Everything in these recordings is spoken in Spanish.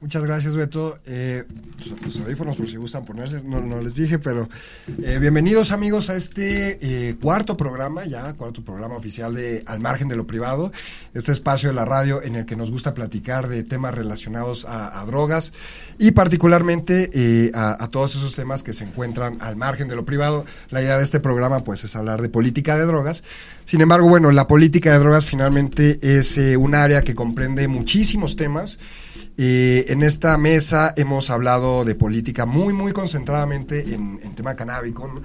Muchas gracias, Beto. Los audífonos, por si gustan ponerse, no les dije, pero bienvenidos, amigos, a este cuarto programa oficial de Al Margen de lo Privado, este espacio de la radio en el que nos gusta platicar de temas relacionados a drogas y particularmente a todos esos temas que se encuentran al margen de lo privado. La idea de este programa, pues, es hablar de política de drogas. Sin embargo, bueno, la política de drogas finalmente es un área que comprende muchísimos temas. En esta mesa hemos hablado de política muy concentradamente en tema canábico, ¿no?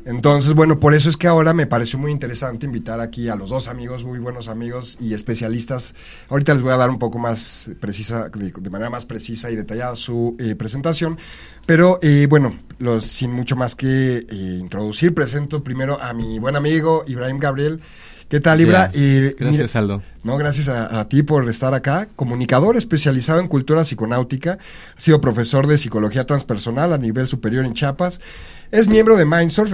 Entonces, bueno, por eso es que ahora me pareció muy interesante invitar aquí a los dos amigos, muy buenos amigos y especialistas. Ahorita les voy a dar un poco más precisa, de manera más precisa y detallada su presentación, pero bueno, sin mucho más que introducir, presento primero a mi buen amigo Ibrahim Gabriel. ¿Qué tal, Ibra? Gracias, Aldo. No, gracias a ti por estar acá. Comunicador especializado en cultura psiconáutica, ha sido profesor de psicología transpersonal a nivel superior en Chiapas. Es miembro de Mindsurf,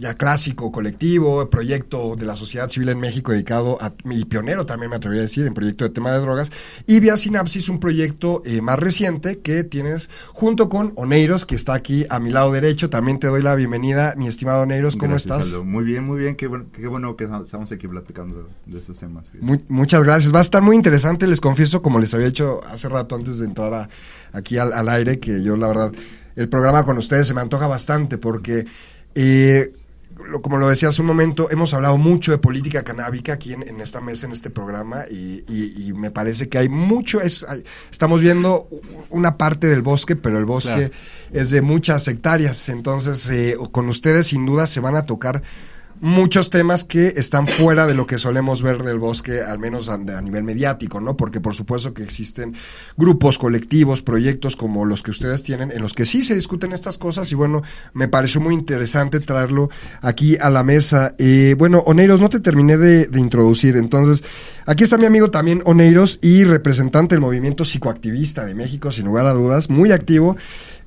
ya clásico, colectivo, proyecto de la sociedad civil en México dedicado y pionero también me atrevería a decir, en proyecto de tema de drogas, y Vía Sinapsis, un proyecto más reciente que tienes junto con Oneiros, que está aquí a mi lado derecho. También te doy la bienvenida, mi estimado Oneiros, ¿cómo estás? Aldo. Muy bien, qué bueno que estamos aquí platicando de estos temas. Muchas gracias, va a estar muy interesante, les confieso, como les había dicho hace rato antes de entrar aquí al aire, que yo la verdad, el programa con ustedes se me antoja bastante porque... como lo decía hace un momento, hemos hablado mucho de política canábica aquí en esta mesa, en este programa, y me parece que hay mucho, estamos viendo una parte del bosque, pero el bosque es de muchas hectáreas, entonces con ustedes sin duda se van a tocar muchos temas que están fuera de lo que solemos ver del bosque, al menos a nivel mediático, ¿no? Porque por supuesto que existen grupos, colectivos, proyectos como los que ustedes tienen, en los que sí se discuten estas cosas, y bueno, me pareció muy interesante traerlo aquí a la mesa. Bueno, Oneiros, no te terminé de introducir, entonces, aquí está mi amigo también Oneiros, y representante del movimiento psicoactivista de México, sin lugar a dudas, muy activo.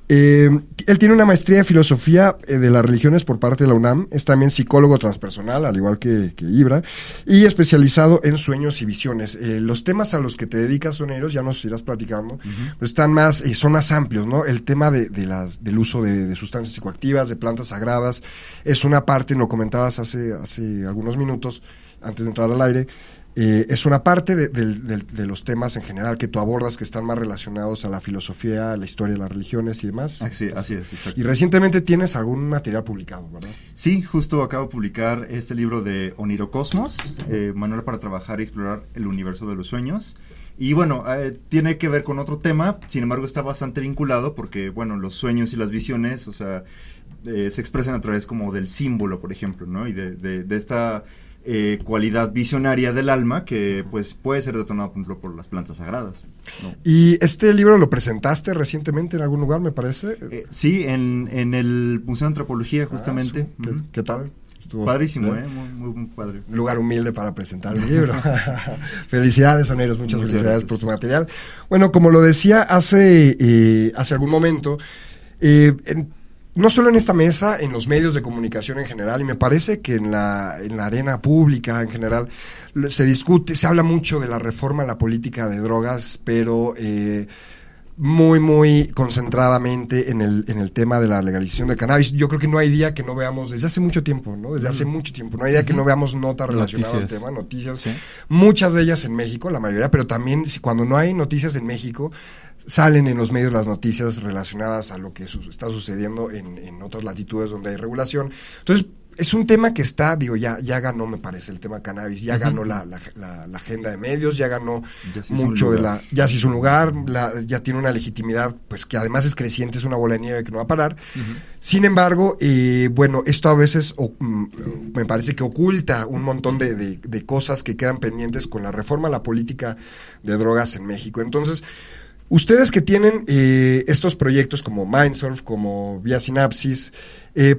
Él tiene una maestría en filosofía de las religiones por parte de la UNAM, es también psicólogo transpersonal, al igual que Ibra, y especializado en sueños y visiones. Los temas a los que te dedicas, Oneiros, ya nos irás platicando, pues son más amplios, ¿no? El tema del uso de sustancias psicoactivas, de plantas sagradas, es una parte, lo comentabas hace algunos minutos, antes de entrar al aire. Es una parte de los temas en general que tú abordas, que están más relacionados a la filosofía, a la historia de las religiones y demás. Así es, exacto. Y recientemente tienes algún material publicado, ¿verdad? Sí, justo acabo de publicar este libro de Onirocosmos, Manual para trabajar y explorar el universo de los sueños. Y bueno, tiene que ver con otro tema, sin embargo está bastante vinculado porque, bueno, los sueños y las visiones, o sea, se expresan a través como del símbolo, por ejemplo, ¿no? Y de esta... cualidad visionaria del alma que pues puede ser detonada, por ejemplo, por las plantas sagradas, ¿no? ¿Y este libro lo presentaste recientemente en algún lugar, me parece? Sí, en el Museo de Antropología, justamente. ¿Qué tal? Estuvo padrísimo, muy padre. Un lugar humilde para presentar un libro. Felicidades, Oneiros, muchas felicidades por tu material. Bueno, como lo decía hace algún momento, no solo en esta mesa, en los medios de comunicación en general, y me parece que en la arena pública en general se habla mucho de la reforma a la política de drogas, pero muy concentradamente en el tema de la legalización del cannabis. Yo creo que no hay día que no veamos, desde hace mucho tiempo, no hay día que no veamos notas relacionadas al tema, noticias, ¿sí? Muchas de ellas en México, la mayoría, pero también cuando no hay noticias en México, salen en los medios las noticias relacionadas a lo que está sucediendo en otras latitudes donde hay regulación. Entonces, es un tema que está, ya ganó, me parece, el tema cannabis, ya ganó la agenda de medios, ya ganó mucho ya se hizo un lugar, ya tiene una legitimidad, pues que además es creciente, es una bola de nieve que no va a parar. Sin embargo, bueno, esto a veces me parece que oculta un montón de cosas que quedan pendientes con la reforma a la política de drogas en México. Entonces, ustedes que tienen estos proyectos como Mindsurf, como Vía Sinapsis,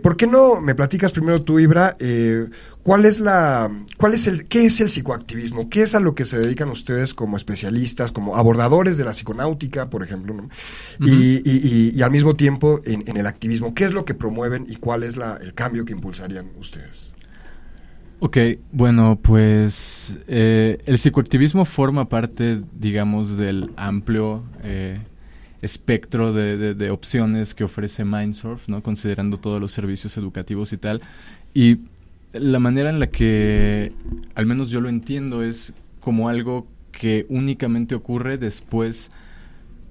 ¿por qué no me platicas primero tú, Ibra, qué es el psicoactivismo? ¿Qué es a lo que se dedican ustedes como especialistas, como abordadores de la psiconáutica, por ejemplo, ¿no? Y al mismo tiempo en el activismo? ¿Qué es lo que promueven y cuál es el cambio que impulsarían ustedes? Ok, bueno, pues el psicoactivismo forma parte, digamos, del amplio espectro de opciones que ofrece Mindsurf, ¿no? Considerando todos los servicios educativos y tal. Y la manera en la que, al menos yo lo entiendo, es como algo que únicamente ocurre después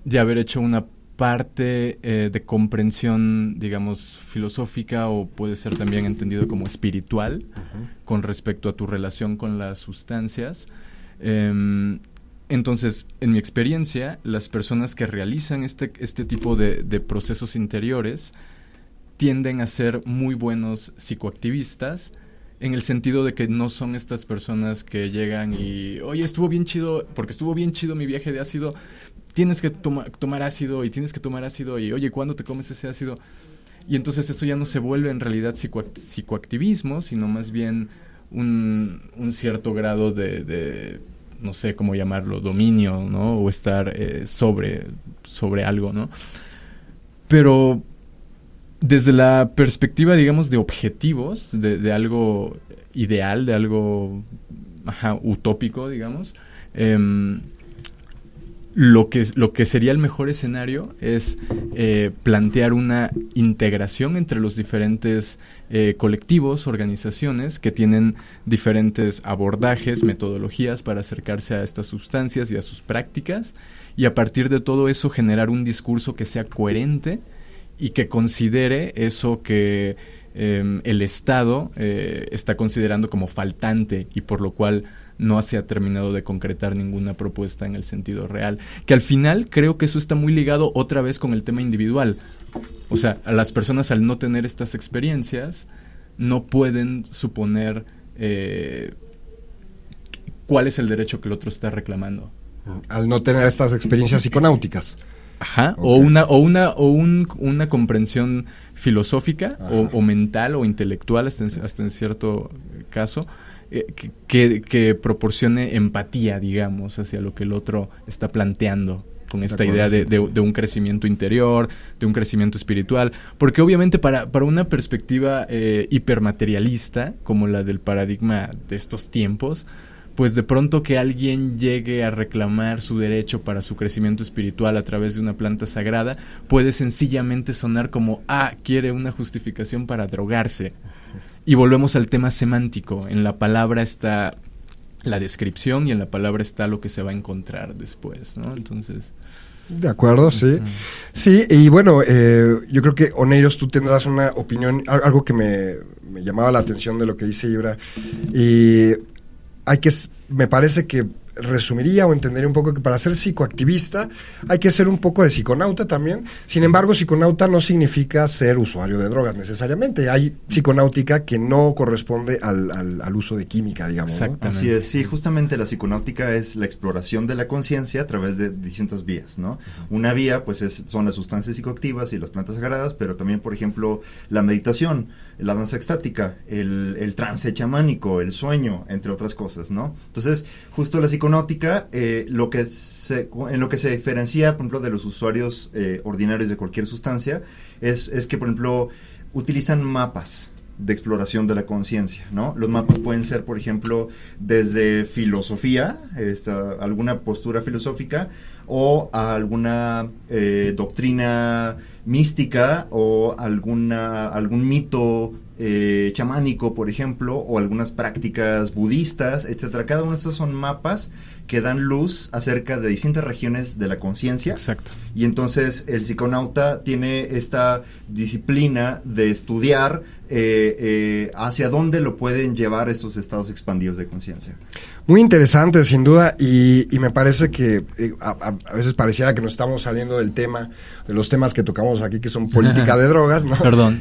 de haber hecho una parte de comprensión, digamos, filosófica, o puede ser también entendido como espiritual, con respecto a tu relación con las sustancias. Entonces, en mi experiencia, las personas que realizan este tipo de procesos interiores tienden a ser muy buenos psicoactivistas, en el sentido de que no son estas personas que llegan y, oye, estuvo bien chido, porque estuvo bien chido mi viaje de ácido, tienes que tomar ácido, y tienes que tomar ácido, y oye, ¿cuándo te comes ese ácido? Y entonces eso ya no se vuelve en realidad psicoactivismo, sino más bien un cierto grado de no sé cómo llamarlo, dominio, ¿no? O estar sobre algo, ¿no? Pero desde la perspectiva, digamos, de objetivos, de algo ideal, de algo utópico, digamos, lo que sería el mejor escenario es plantear una integración entre los diferentes colectivos, organizaciones que tienen diferentes abordajes, metodologías para acercarse a estas sustancias y a sus prácticas, y a partir de todo eso generar un discurso que sea coherente y que considere eso que el Estado está considerando como faltante, y por lo cual no se ha terminado de concretar ninguna propuesta en el sentido real. Que al final creo que eso está muy ligado otra vez con el tema individual. O sea, a las personas, al no tener estas experiencias, no pueden suponer cuál es el derecho que el otro está reclamando. Al no tener estas experiencias psiconáuticas. Ajá, Okay. o una comprensión filosófica o mental o intelectual hasta en cierto caso, que proporcione empatía, digamos, hacia lo que el otro está planteando, con esta idea de un crecimiento interior, de un crecimiento espiritual. Porque obviamente para una perspectiva hipermaterialista, como la del paradigma de estos tiempos, pues de pronto que alguien llegue a reclamar su derecho para su crecimiento espiritual a través de una planta sagrada puede sencillamente sonar como, quiere una justificación para drogarse. Y volvemos al tema semántico. En la palabra está la descripción y en la palabra está lo que se va a encontrar después, ¿no? Entonces... De acuerdo, sí. Sí, y bueno, yo creo que, Oneiros, tú tendrás una opinión, algo que me llamaba la atención de lo que dice Ibra, y me parece que resumiría o entendería un poco que para ser psicoactivista hay que ser un poco de psiconauta también. Sin embargo, psiconauta no significa ser usuario de drogas necesariamente. Hay psiconáutica que no corresponde al uso de química, digamos, ¿no? Así es, sí, justamente la psiconáutica es la exploración de la conciencia a través de distintas vías, ¿no? Una vía, pues, son las sustancias psicoactivas y las plantas sagradas, pero también, por ejemplo, la meditación, la danza extática, el trance chamánico, el sueño, entre otras cosas, ¿no? Entonces, justo la psiconáutica, en lo que se diferencia, por ejemplo, de los usuarios ordinarios de cualquier sustancia, es que, por ejemplo, utilizan mapas de exploración de la conciencia, ¿no? Los mapas pueden ser, por ejemplo, desde filosofía, alguna postura filosófica, o a alguna doctrina mística, o algún mito chamánico, por ejemplo, o algunas prácticas budistas, etcétera. Cada uno de estos son mapas que dan luz acerca de distintas regiones de la conciencia. Exacto. Y entonces el psiconauta tiene esta disciplina de estudiar hacia dónde lo pueden llevar estos estados expandidos de conciencia. Muy interesante, sin duda, y me parece que a veces pareciera que nos estamos saliendo del tema, de los temas que tocamos aquí, que son política de drogas, ¿no? Perdón.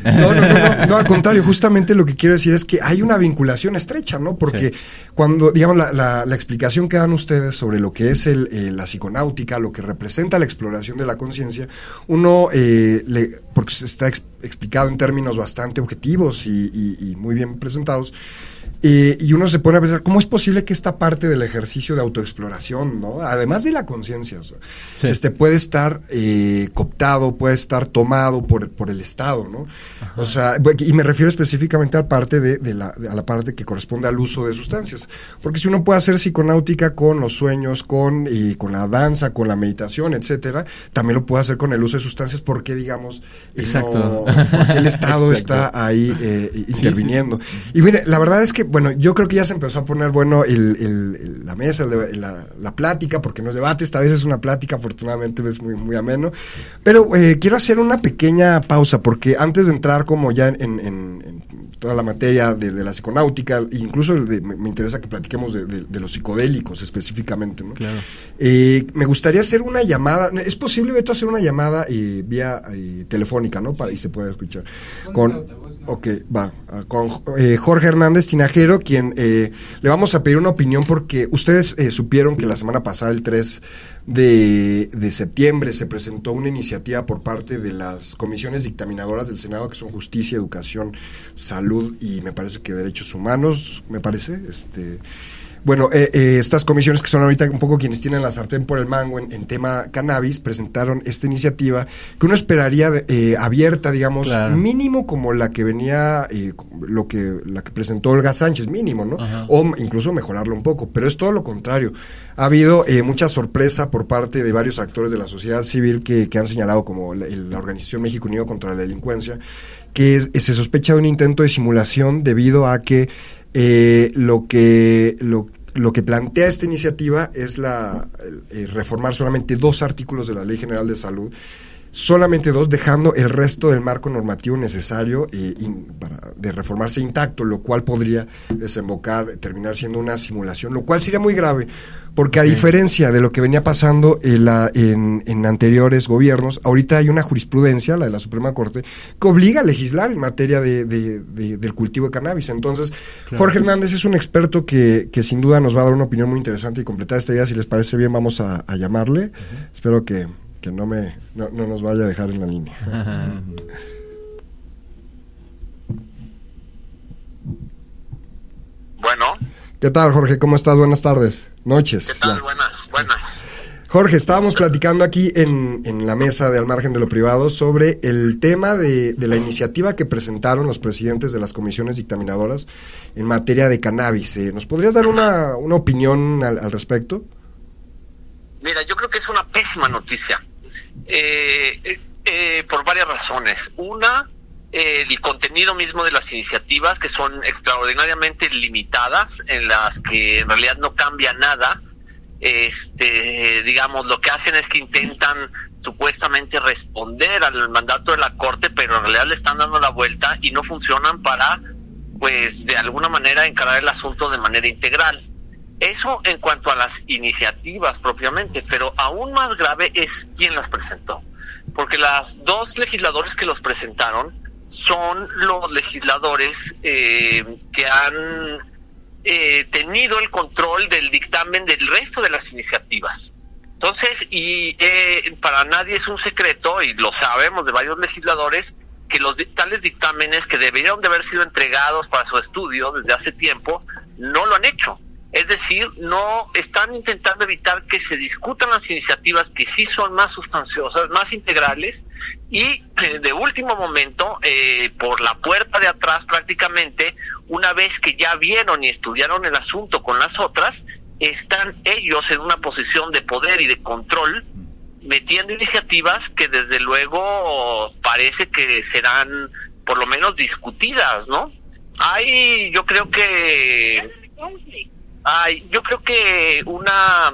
No, al contrario, justamente lo que quiero decir es que hay una vinculación estrecha, ¿no? Porque cuando, digamos, la explicación que dan ustedes sobre lo que es la psiconáutica, lo que representa la exploración de la conciencia, uno, porque está explicado en términos bastante objetivos y muy bien presentados, Y uno se pone a pensar, ¿cómo es posible que esta parte del ejercicio de autoexploración, ¿no? Además de la conciencia, o sea, Sí. puede estar cooptado, puede estar tomado por el Estado, ¿no? Ajá. O sea, y me refiero específicamente a la parte a la parte que corresponde al uso de sustancias. Porque si uno puede hacer psiconáutica con los sueños, con la danza, con la meditación, etcétera, también lo puede hacer con el uso de sustancias, porque digamos, Exacto. porque el Estado Exacto. está ahí interviniendo. Sí. Y mire, la verdad es que, bueno, yo creo que ya se empezó a poner bueno la mesa, la plática, porque no es debate, esta vez es una plática, afortunadamente es muy, muy ameno. Pero quiero hacer una pequeña pausa, porque antes de entrar como ya en toda la materia de la psiconáutica, incluso me interesa que platiquemos de los psicodélicos específicamente, ¿no? Claro. Me gustaría hacer una llamada. ¿Es posible, Beto, hacer una llamada vía telefónica, ¿no? Y se puede escuchar. Con Jorge Hernández Tinajero, quien le vamos a pedir una opinión, porque ustedes supieron que la semana pasada, el 3 de septiembre, se presentó una iniciativa por parte de las comisiones dictaminadoras del Senado, que son Justicia, Educación, Salud y me parece que Derechos Humanos, me parece, bueno, estas comisiones, que son ahorita un poco quienes tienen la sartén por el mango en tema cannabis, presentaron esta iniciativa que uno esperaría abierta, digamos, claro, mínimo como la que venía, la que presentó Olga Sánchez, mínimo, ¿no? Ajá. O incluso mejorarlo un poco, pero es todo lo contrario. Ha habido mucha sorpresa por parte de varios actores de la sociedad civil que han señalado, como la Organización México Unido contra la Delincuencia, que se sospecha de un intento de simulación debido a que lo que plantea esta iniciativa es reformar solamente 2 artículos de la Ley General de Salud, solamente 2, dejando el resto del marco normativo necesario de reformarse intacto, lo cual podría terminar siendo una simulación, lo cual sería muy grave, porque a diferencia de lo que venía pasando en anteriores gobiernos, ahorita hay una jurisprudencia, la de la Suprema Corte, que obliga a legislar en materia del cultivo de cannabis. Entonces, claro, Jorge Hernández es un experto que sin duda nos va a dar una opinión muy interesante y completar esta idea. Si les parece bien, vamos a llamarle. Uh-huh. Espero que no nos vaya a dejar en la línea. Bueno. ¿Qué tal, Jorge? ¿Cómo estás? Buenas tardes. Noches. ¿Qué tal? Ya. Buenas. Jorge, estábamos platicando aquí en la mesa de Al Margen de lo Privado sobre el tema de la iniciativa que presentaron los presidentes de las comisiones dictaminadoras en materia de cannabis. ¿Nos podrías dar una opinión al respecto? Mira, yo creo que es una pésima noticia. Por varias razones. Una, el contenido mismo de las iniciativas, que son extraordinariamente limitadas, en las que en realidad no cambia nada. Digamos, lo que hacen es que intentan supuestamente responder al mandato de la Corte, pero en realidad le están dando la vuelta y no funcionan para, pues, de alguna manera encarar el asunto de manera integral. Eso en cuanto a las iniciativas propiamente, pero aún más grave es quién las presentó, porque las 2 legisladores que los presentaron son los legisladores que han tenido el control del dictamen del resto de las iniciativas. Entonces, para nadie es un secreto, y lo sabemos de varios legisladores, que los tales dictámenes que deberían de haber sido entregados para su estudio desde hace tiempo, no lo han hecho. Es decir, no están intentando evitar que se discutan las iniciativas que sí son más sustanciosas, más integrales, y de último momento, por la puerta de atrás prácticamente, una vez que ya vieron y estudiaron el asunto con las otras, están ellos en una posición de poder y de control, metiendo iniciativas que desde luego parece que serán por lo menos discutidas, ¿no? Yo creo que una,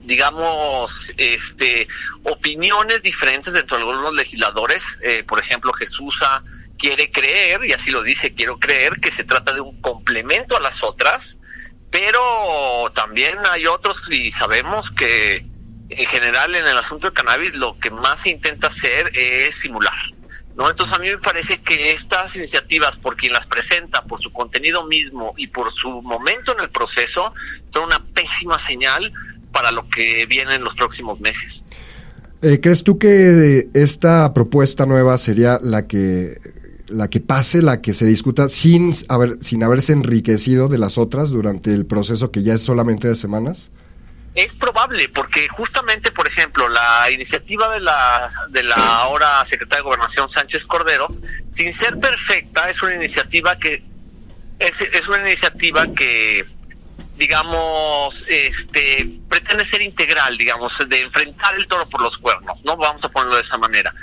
digamos, opiniones diferentes dentro de algunos legisladores. Por ejemplo, Jesusa quiere creer, y así lo dice, quiero creer que se trata de un complemento a las otras, pero también hay otros, y sabemos que en general en el asunto del cannabis lo que más se intenta hacer es simular, ¿no? Entonces a mí me parece que estas iniciativas, por quien las presenta, por su contenido mismo y por su momento en el proceso, son una pésima señal para lo que viene en los próximos meses. ¿Crees tú que esta propuesta nueva sería la que que pase, la que se discuta sin haberse enriquecido de las otras durante el proceso que ya es solamente de semanas? Es probable, porque justamente, por ejemplo, la iniciativa de la ahora secretaria de Gobernación, Sánchez Cordero, sin ser perfecta, es una iniciativa que digamos, pretende ser integral, digamos, de enfrentar el toro por los cuernos, ¿no? Vamos a ponerlo de esa manera.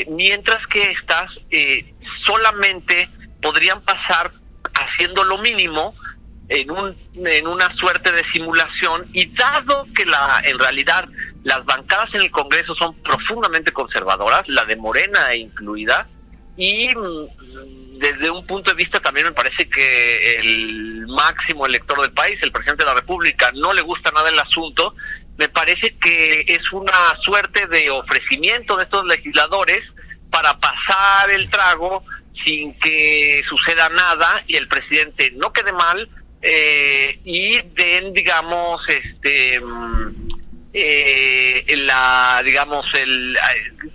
Mientras que estas solamente podrían pasar haciendo lo mínimo en una suerte de simulación, y dado que en realidad las bancadas en el Congreso son profundamente conservadoras, la de Morena incluida, y desde un punto de vista también me parece que el máximo elector del país, el presidente de la República, no le gusta nada el asunto, me parece que es una suerte de ofrecimiento de estos legisladores para pasar el trago sin que suceda nada y el presidente no quede mal, y den, digamos,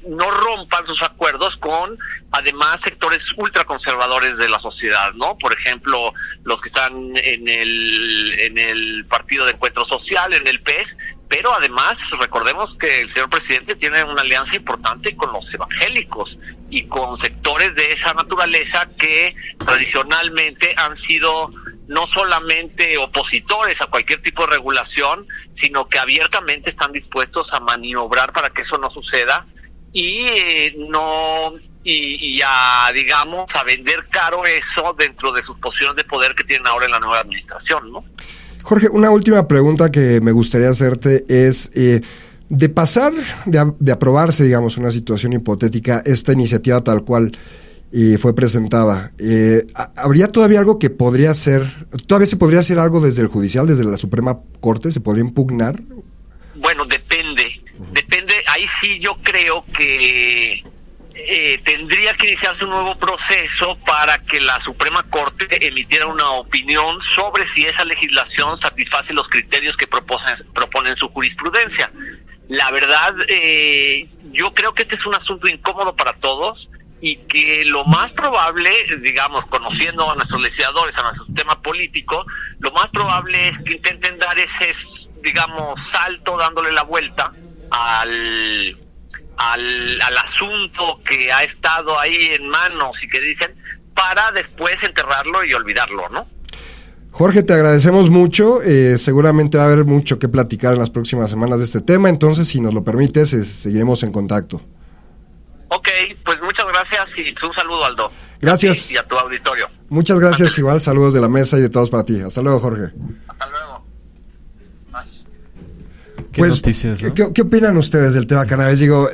no rompan sus acuerdos con, además, sectores ultraconservadores de la sociedad, ¿no? Por ejemplo, los que están en el Partido de Encuentro Social, en el PES, pero además recordemos que el señor presidente tiene una alianza importante con los evangélicos y con sectores de esa naturaleza que tradicionalmente han sido no solamente opositores a cualquier tipo de regulación, sino que abiertamente están dispuestos a maniobrar para que eso no suceda y a vender caro eso dentro de sus posiciones de poder que tienen ahora en la nueva administración, ¿no? Jorge, una última pregunta que me gustaría hacerte es, de pasar, de aprobarse, digamos, una situación hipotética, esta iniciativa tal cual fue presentada, ¿habría todavía algo que podría ser, todavía se podría hacer algo desde el judicial, desde la Suprema Corte, se podría impugnar? Bueno, depende, ahí sí yo creo que tendría que iniciarse un nuevo proceso para que la Suprema Corte emitiera una opinión sobre si esa legislación satisface los criterios que proponen su jurisprudencia. La verdad, yo creo que este es un asunto incómodo para todos y que lo más probable, digamos, conociendo a nuestros legisladores, a nuestro sistema político, lo más probable es que intenten dar ese, digamos, salto dándole la vuelta al asunto que ha estado ahí en manos y que dicen, para después enterrarlo y olvidarlo, ¿no? Jorge, te agradecemos mucho, seguramente va a haber mucho que platicar en las próximas semanas de este tema, entonces si nos lo permites, seguiremos en contacto. Ok, pues muchas gracias y un saludo, Aldo. Gracias. A ti y a tu auditorio. Muchas gracias, igual saludos de la mesa y de todos para ti. Hasta luego, Jorge. Hasta luego. ¿Qué noticias, no? ¿Qué opinan ustedes del tema cannabis? Digo,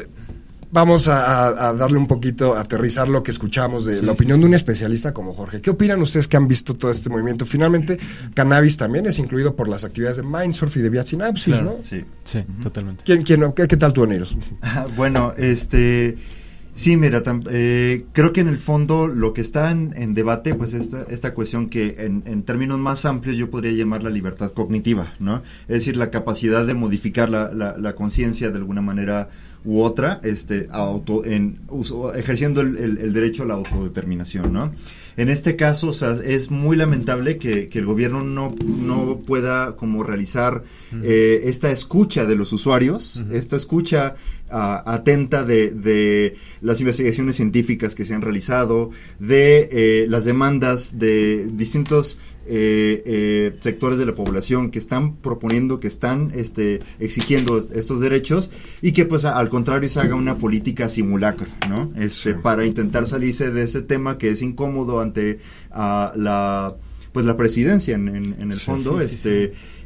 vamos a darle un poquito, a aterrizar lo que escuchamos de la opinión de un especialista como Jorge. ¿Qué opinan ustedes que han visto todo este movimiento? Finalmente, cannabis también es incluido por las actividades de Mindsurf y de Viatsinapsis, claro, ¿no? Sí, totalmente. ¿Qué tal tú, Oniros? Bueno, sí, mira, creo que en el fondo lo que está en debate, pues esta cuestión que en términos más amplios yo podría llamar la libertad cognitiva, ¿no? Es decir, la capacidad de modificar la conciencia de alguna manera u otra, ejerciendo el derecho a la autodeterminación, ¿no? En este caso, o sea, es muy lamentable que el gobierno no pueda como realizar esta escucha de los usuarios, esta escucha atenta de las investigaciones científicas que se han realizado, de las demandas de distintos sectores de la población que están proponiendo, que están exigiendo estos derechos, y que pues al contrario se haga una política simulacro, ¿no? Para intentar salirse de ese tema que es incómodo ante la presidencia en el fondo,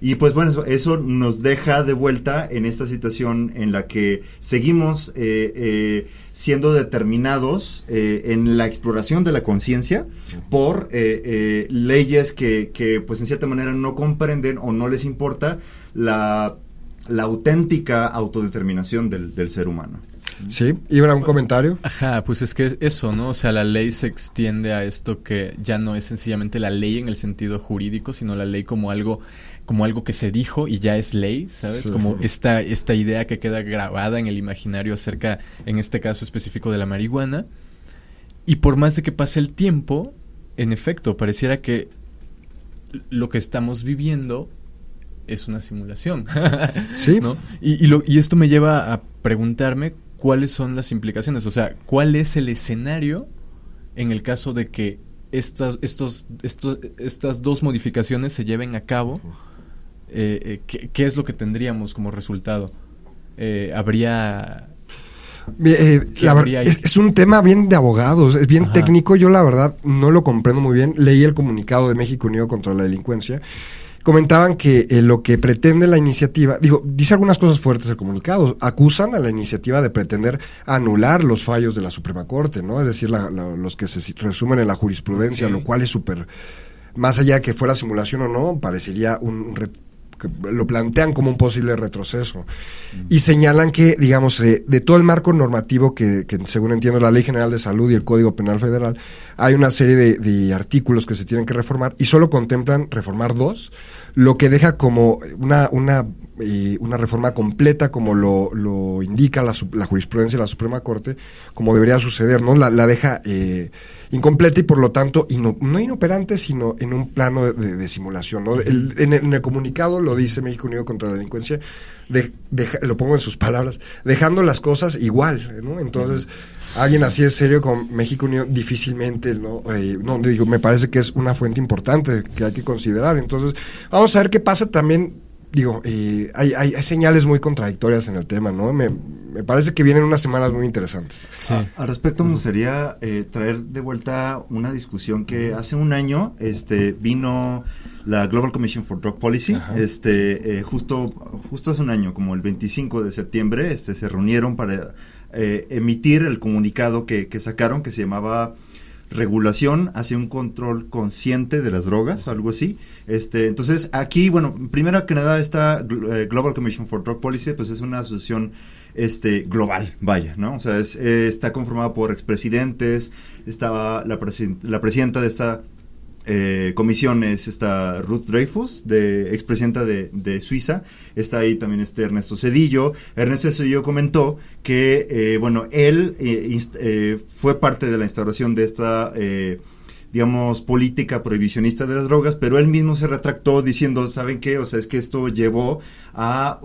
y pues bueno, eso nos deja de vuelta en esta situación en la que seguimos siendo determinados en la exploración de la conciencia por leyes que pues en cierta manera no comprenden o no les importa la auténtica autodeterminación del ser humano. Sí, Ibra, un comentario. Ajá, pues es que eso, ¿no? O sea, la ley se extiende a esto que ya no es sencillamente la ley en el sentido jurídico, sino la ley como algo que se dijo y ya es ley, ¿sabes? Sí. Como esta idea que queda grabada en el imaginario acerca, en este caso específico, de la marihuana. Y por más de que pase el tiempo, en efecto, pareciera que lo que estamos viviendo es una simulación. Sí. ¿No? Y esto me lleva a preguntarme cuáles son las implicaciones. O sea, ¿cuál es el escenario en el caso de que estas dos modificaciones se lleven a cabo? ¿Qué es lo que tendríamos como resultado? Habría... la verdad, es un tema bien de abogados, es bien técnico. Yo la verdad no lo comprendo muy bien. Leí el comunicado de México Unido contra la Delincuencia. Comentaban que lo que pretende la iniciativa, dice algunas cosas fuertes el comunicado, acusan a la iniciativa de pretender anular los fallos de la Suprema Corte, ¿no? Es decir, los que se resumen en la jurisprudencia, lo cual es súper, más allá de que fuera simulación o no, parecería que lo plantean como un posible retroceso. Y señalan que, digamos, de todo el marco normativo que según entiendo la Ley General de Salud y el Código Penal Federal, hay una serie de artículos que se tienen que reformar y solo contemplan reformar 2, lo que deja como una reforma completa como lo indica la jurisprudencia de la Suprema Corte, como debería suceder, ¿no? La deja incompleta y por lo tanto no inoperante, sino en un plano de simulación, ¿no? En el comunicado lo dice México Unido contra la Delincuencia, lo pongo en sus palabras, dejando las cosas igual, ¿no? Entonces, alguien así de serio con México Unido difícilmente, ¿no? Me parece que es una fuente importante que hay que considerar. Entonces, vamos a ver qué pasa también. Hay señales muy contradictorias en el tema, ¿no? Me parece que vienen unas semanas muy interesantes. Sí. Al respecto, me gustaría traer de vuelta una discusión que hace un año vino la Global Commission for Drug Policy. Justo hace un año, como el 25 de septiembre, se reunieron para emitir el comunicado que sacaron, que se llamaba Regulación hacia un control consciente de las drogas, algo así. Entonces, aquí, bueno, primero que nada, esta Global Commission for Drug Policy, pues es una asociación global, vaya, ¿no? O sea, está conformada por expresidentes, estaba la presidenta de esta comisión es esta Ruth Dreyfus, expresidenta de Suiza. Está ahí también Ernesto Zedillo. Ernesto Zedillo comentó que, él fue parte de la instauración de esta, política prohibicionista de las drogas, pero él mismo se retractó diciendo, ¿saben qué? O sea, es que esto llevó a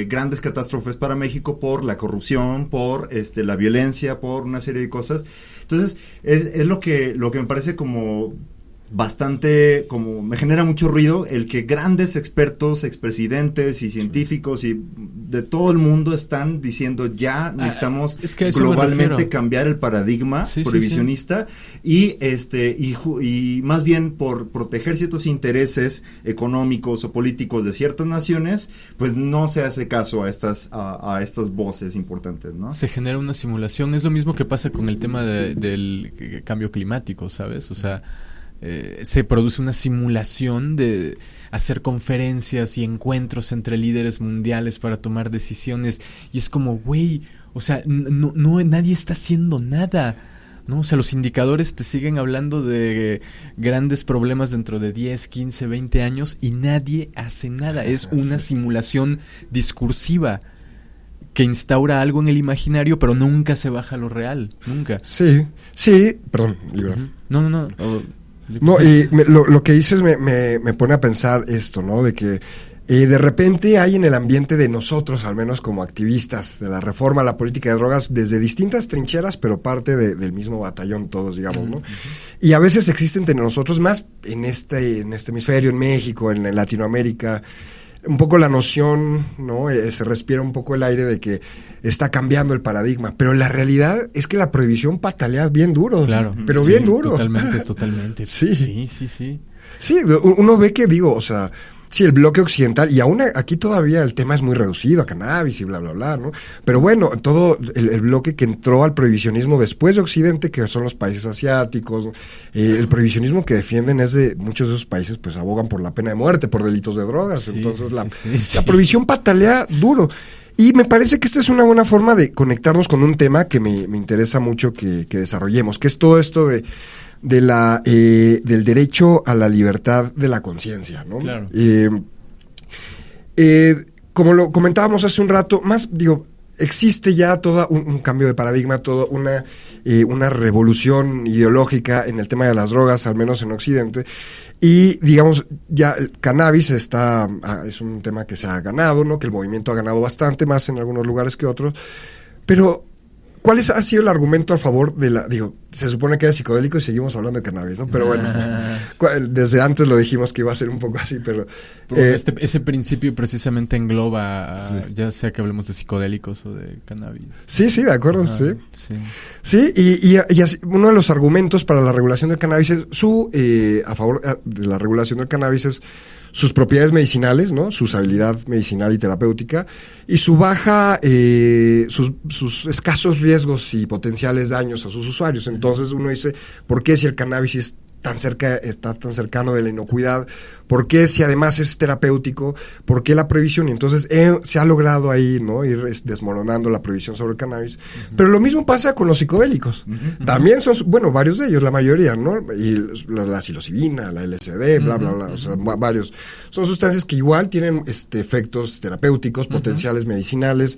grandes catástrofes para México por la corrupción, por la violencia, por una serie de cosas. Entonces, es lo que me parece como bastante, como me genera mucho ruido el que grandes expertos, expresidentes y científicos y de todo el mundo están diciendo ya necesitamos globalmente cambiar el paradigma prohibicionista. Y más bien por proteger ciertos intereses económicos o políticos de ciertas naciones, pues no se hace caso a estas voces importantes, ¿no? Se genera una simulación. Es lo mismo que pasa con el tema del cambio climático, ¿sabes? O sea, se produce una simulación de hacer conferencias y encuentros entre líderes mundiales para tomar decisiones, y es como, güey, o sea, nadie está haciendo nada, ¿no? O sea, los indicadores te siguen hablando de grandes problemas dentro de 10, 15, 20 años y nadie hace nada. Es una simulación discursiva que instaura algo en el imaginario, pero nunca se baja a lo real, nunca. Sí, perdón, Libra. No. No, y lo que dices me pone a pensar esto, ¿no? De que de repente hay en el ambiente de nosotros, al menos como activistas de la reforma a la política de drogas, desde distintas trincheras, pero parte del mismo batallón todos, digamos, ¿no? Y a veces existe entre nosotros, más en este hemisferio, en México, en Latinoamérica, un poco la noción, ¿no? Se respira un poco el aire de que está cambiando el paradigma, pero la realidad es que la prohibición patalea bien duro. Claro. Pero bien duro. Totalmente. Sí. Sí, uno ve que, sí, el bloque occidental, y aún aquí todavía el tema es muy reducido a cannabis y bla, bla, bla, ¿no? Pero bueno, todo el bloque que entró al prohibicionismo después de Occidente, que son los países asiáticos, el prohibicionismo que defienden es de muchos de esos países, pues abogan por la pena de muerte, por delitos de drogas. Entonces la prohibición patalea duro. Y me parece que esta es una buena forma de conectarnos con un tema que me interesa mucho que desarrollemos, que es todo esto del derecho a la libertad de la conciencia, ¿no? Claro. Como lo comentábamos hace un rato, existe ya todo un cambio de paradigma, toda una revolución ideológica en el tema de las drogas, al menos en Occidente, y digamos, ya el cannabis es un tema que se ha ganado, ¿no? Que el movimiento ha ganado bastante, más en algunos lugares que otros, pero ¿cuál ha sido el argumento a favor de se supone que era psicodélico y seguimos hablando de cannabis, ¿no? Pero bueno, desde antes lo dijimos que iba a ser un poco así, pero... ese principio precisamente engloba, ya sea que hablemos de psicodélicos o de cannabis. Sí, de acuerdo, sí. Sí, y así, uno de los argumentos para la regulación del cannabis es a favor de la regulación del cannabis es sus propiedades medicinales, ¿no? Su usabilidad medicinal y terapéutica, y su baja, sus escasos riesgos y potenciales daños a sus usuarios. Entonces uno dice, ¿por qué si el cannabis está tan cercano de la inocuidad? ¿Por qué si además es terapéutico? ¿Por qué la prohibición? Y entonces se ha logrado ahí, ¿no? Ir desmoronando la prohibición sobre el cannabis. Pero lo mismo pasa con los psicodélicos. También son, varios de ellos, la mayoría, ¿no? Y la psilocibina, la LSD, bla, bla, bla, o sea, varios. Son sustancias que igual tienen efectos terapéuticos, potenciales medicinales.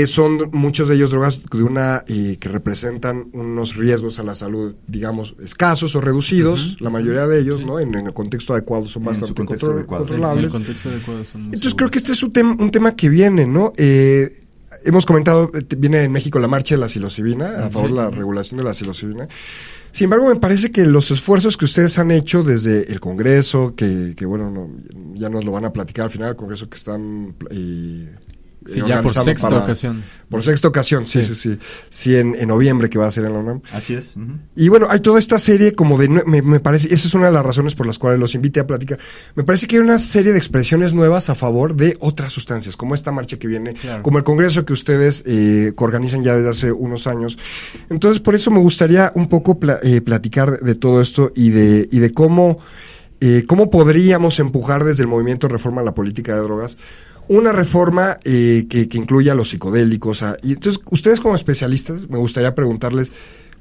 Son muchos de ellos drogas que representan unos riesgos a la salud, digamos, escasos o reducidos, la mayoría de ellos, ¿no? En el contexto adecuado son bastante controlables. En el contexto adecuado son muy Entonces creo que este es un tema que viene, ¿no? Hemos comentado, viene en México la marcha de la psilocibina, a favor de la regulación de la psilocibina. Sin embargo, me parece que los esfuerzos que ustedes han hecho desde el Congreso, que ya nos lo van a platicar al final, el Congreso que están... Sí, ya por sexta ocasión. Por sexta ocasión, sí. Sí, en noviembre, que va a ser en la UNAM. Así es. Y bueno, hay toda esta serie como me parece, esa es una de las razones por las cuales los invité a platicar. Me parece que hay una serie de expresiones nuevas a favor de otras sustancias, como esta marcha que viene, como el congreso que ustedes organizan ya desde hace unos años. Entonces, por eso me gustaría un poco platicar de todo esto y de cómo podríamos empujar desde el movimiento Reforma a la Política de Drogas una reforma que incluya a los psicodélicos. Y entonces, ustedes como especialistas, me gustaría preguntarles,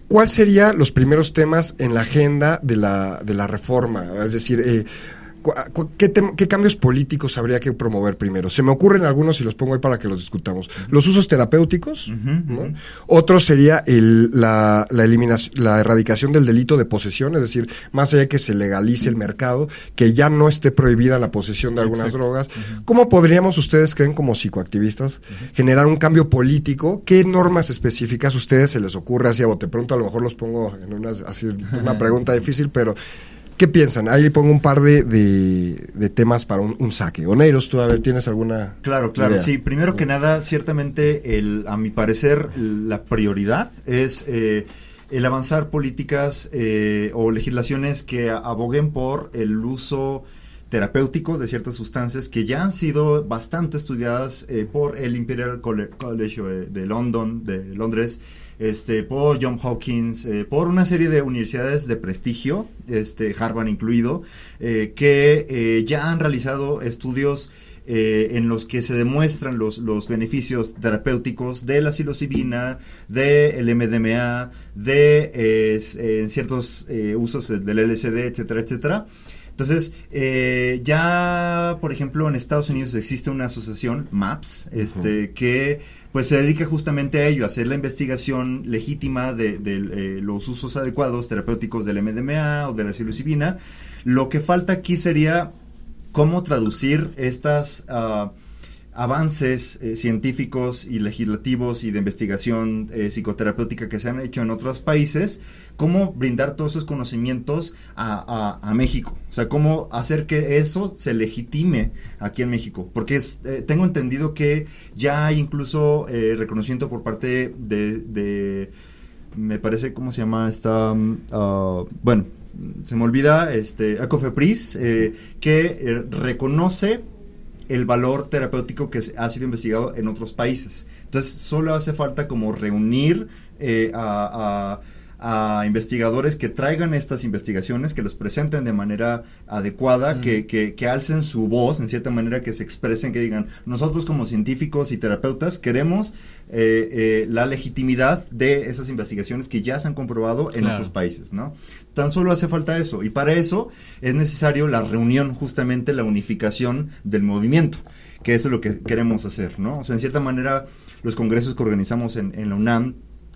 ¿cuál serían los primeros temas en la agenda de la reforma? Es decir, ¿qué cambios políticos habría que promover primero? Se me ocurren algunos y los pongo ahí para que los discutamos. Los usos terapéuticos, ¿no? Otro sería la erradicación del delito de posesión, es decir, más allá de que se legalice el mercado, que ya no esté prohibida la posesión de algunas drogas. ¿Cómo podríamos, ustedes creen, como psicoactivistas, generar un cambio político? ¿Qué normas específicas a ustedes se les ocurre así a bote pronto? A lo mejor los pongo en una pregunta difícil, pero... ¿qué piensan? Ahí pongo un par de temas para un saque. Oneiros, tú, a ver, ¿tienes alguna Claro, idea? Sí. Primero que nada, ciertamente, a mi parecer, la prioridad es el avanzar políticas o legislaciones que aboguen por el uso terapéutico de ciertas sustancias que ya han sido bastante estudiadas por el Imperial College de Londres, por John Hopkins, por una serie de universidades de prestigio, Harvard incluido, que ya han realizado estudios en los que se demuestran los beneficios terapéuticos de la psilocibina, del MDMA, en ciertos usos del LSD, etcétera, etcétera. Entonces, ya, por ejemplo, en Estados Unidos existe una asociación, MAPS, que pues se dedica justamente a ello, a hacer la investigación legítima de los usos adecuados terapéuticos del MDMA o de la psilocibina. Lo que falta aquí sería cómo traducir estas avances científicos y legislativos y de investigación psicoterapéutica que se han hecho en otros países, cómo brindar todos esos conocimientos a México, o sea, cómo hacer que eso se legitime aquí en México, porque tengo entendido que ya hay incluso reconocimiento por parte de me parece, ¿cómo se llama esta? Bueno, se me olvida, Ecofepris, que reconoce el valor terapéutico que ha sido investigado en otros países. Entonces, solo hace falta como reunir a a investigadores que traigan estas investigaciones, que los presenten de manera adecuada, que alcen su voz, en cierta manera, que se expresen, que digan, nosotros como científicos y terapeutas queremos la legitimidad de esas investigaciones que ya se han comprobado en otros países, ¿no? Tan solo hace falta eso, y para eso es necesario la reunión, justamente la unificación del movimiento, que eso es lo que queremos hacer, ¿no? O sea, en cierta manera, los congresos que organizamos en la UNAM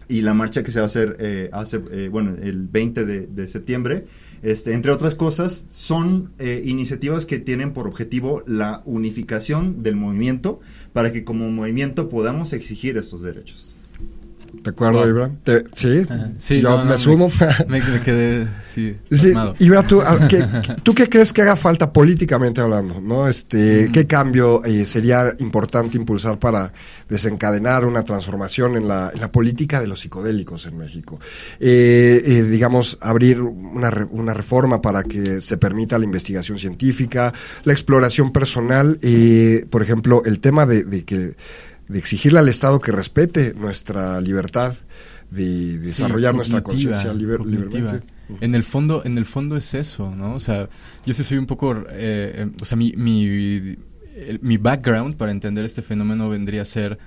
y la marcha que se va a hacer el 20 de septiembre, entre otras cosas, son iniciativas que tienen por objetivo la unificación del movimiento para que como movimiento podamos exigir estos derechos. ¿De acuerdo, Wow. Ibra? Sí, Sí, yo me sumo. Me quedé, sí, Sí, pasmado. Ibra, ¿tú qué crees que haga falta políticamente hablando, ¿no? ¿Qué cambio sería importante impulsar para desencadenar una transformación en la política de los psicodélicos en México? Digamos, abrir una reforma para que se permita la investigación científica, la exploración personal, por ejemplo, el tema de exigirle al Estado que respete nuestra libertad de desarrollar nuestra conciencia libremente. En el fondo es eso, ¿no? O sea, yo sí soy un poco, o sea, mi background para entender este fenómeno vendría a ser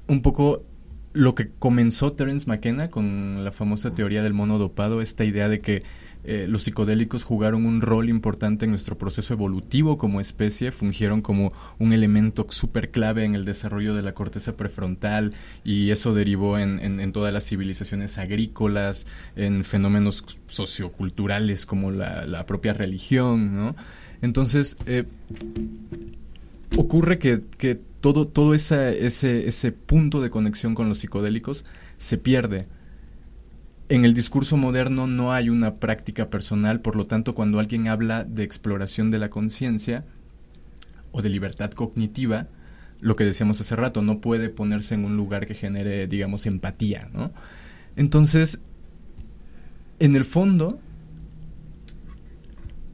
un poco lo que comenzó Terence McKenna con la famosa teoría del mono dopado, esta idea de que los psicodélicos jugaron un rol importante en nuestro proceso evolutivo como especie, fungieron como un elemento súper clave en el desarrollo de la corteza prefrontal, y eso derivó en todas las civilizaciones agrícolas, en fenómenos socioculturales como la propia religión, ¿no? Entonces, ocurre que todo ese punto de conexión con los psicodélicos se pierde. En el discurso moderno no hay una práctica personal, por lo tanto, cuando alguien habla de exploración de la conciencia o de libertad cognitiva, lo que decíamos hace rato, no puede ponerse en un lugar que genere, digamos, empatía, ¿no? Entonces, en el fondo,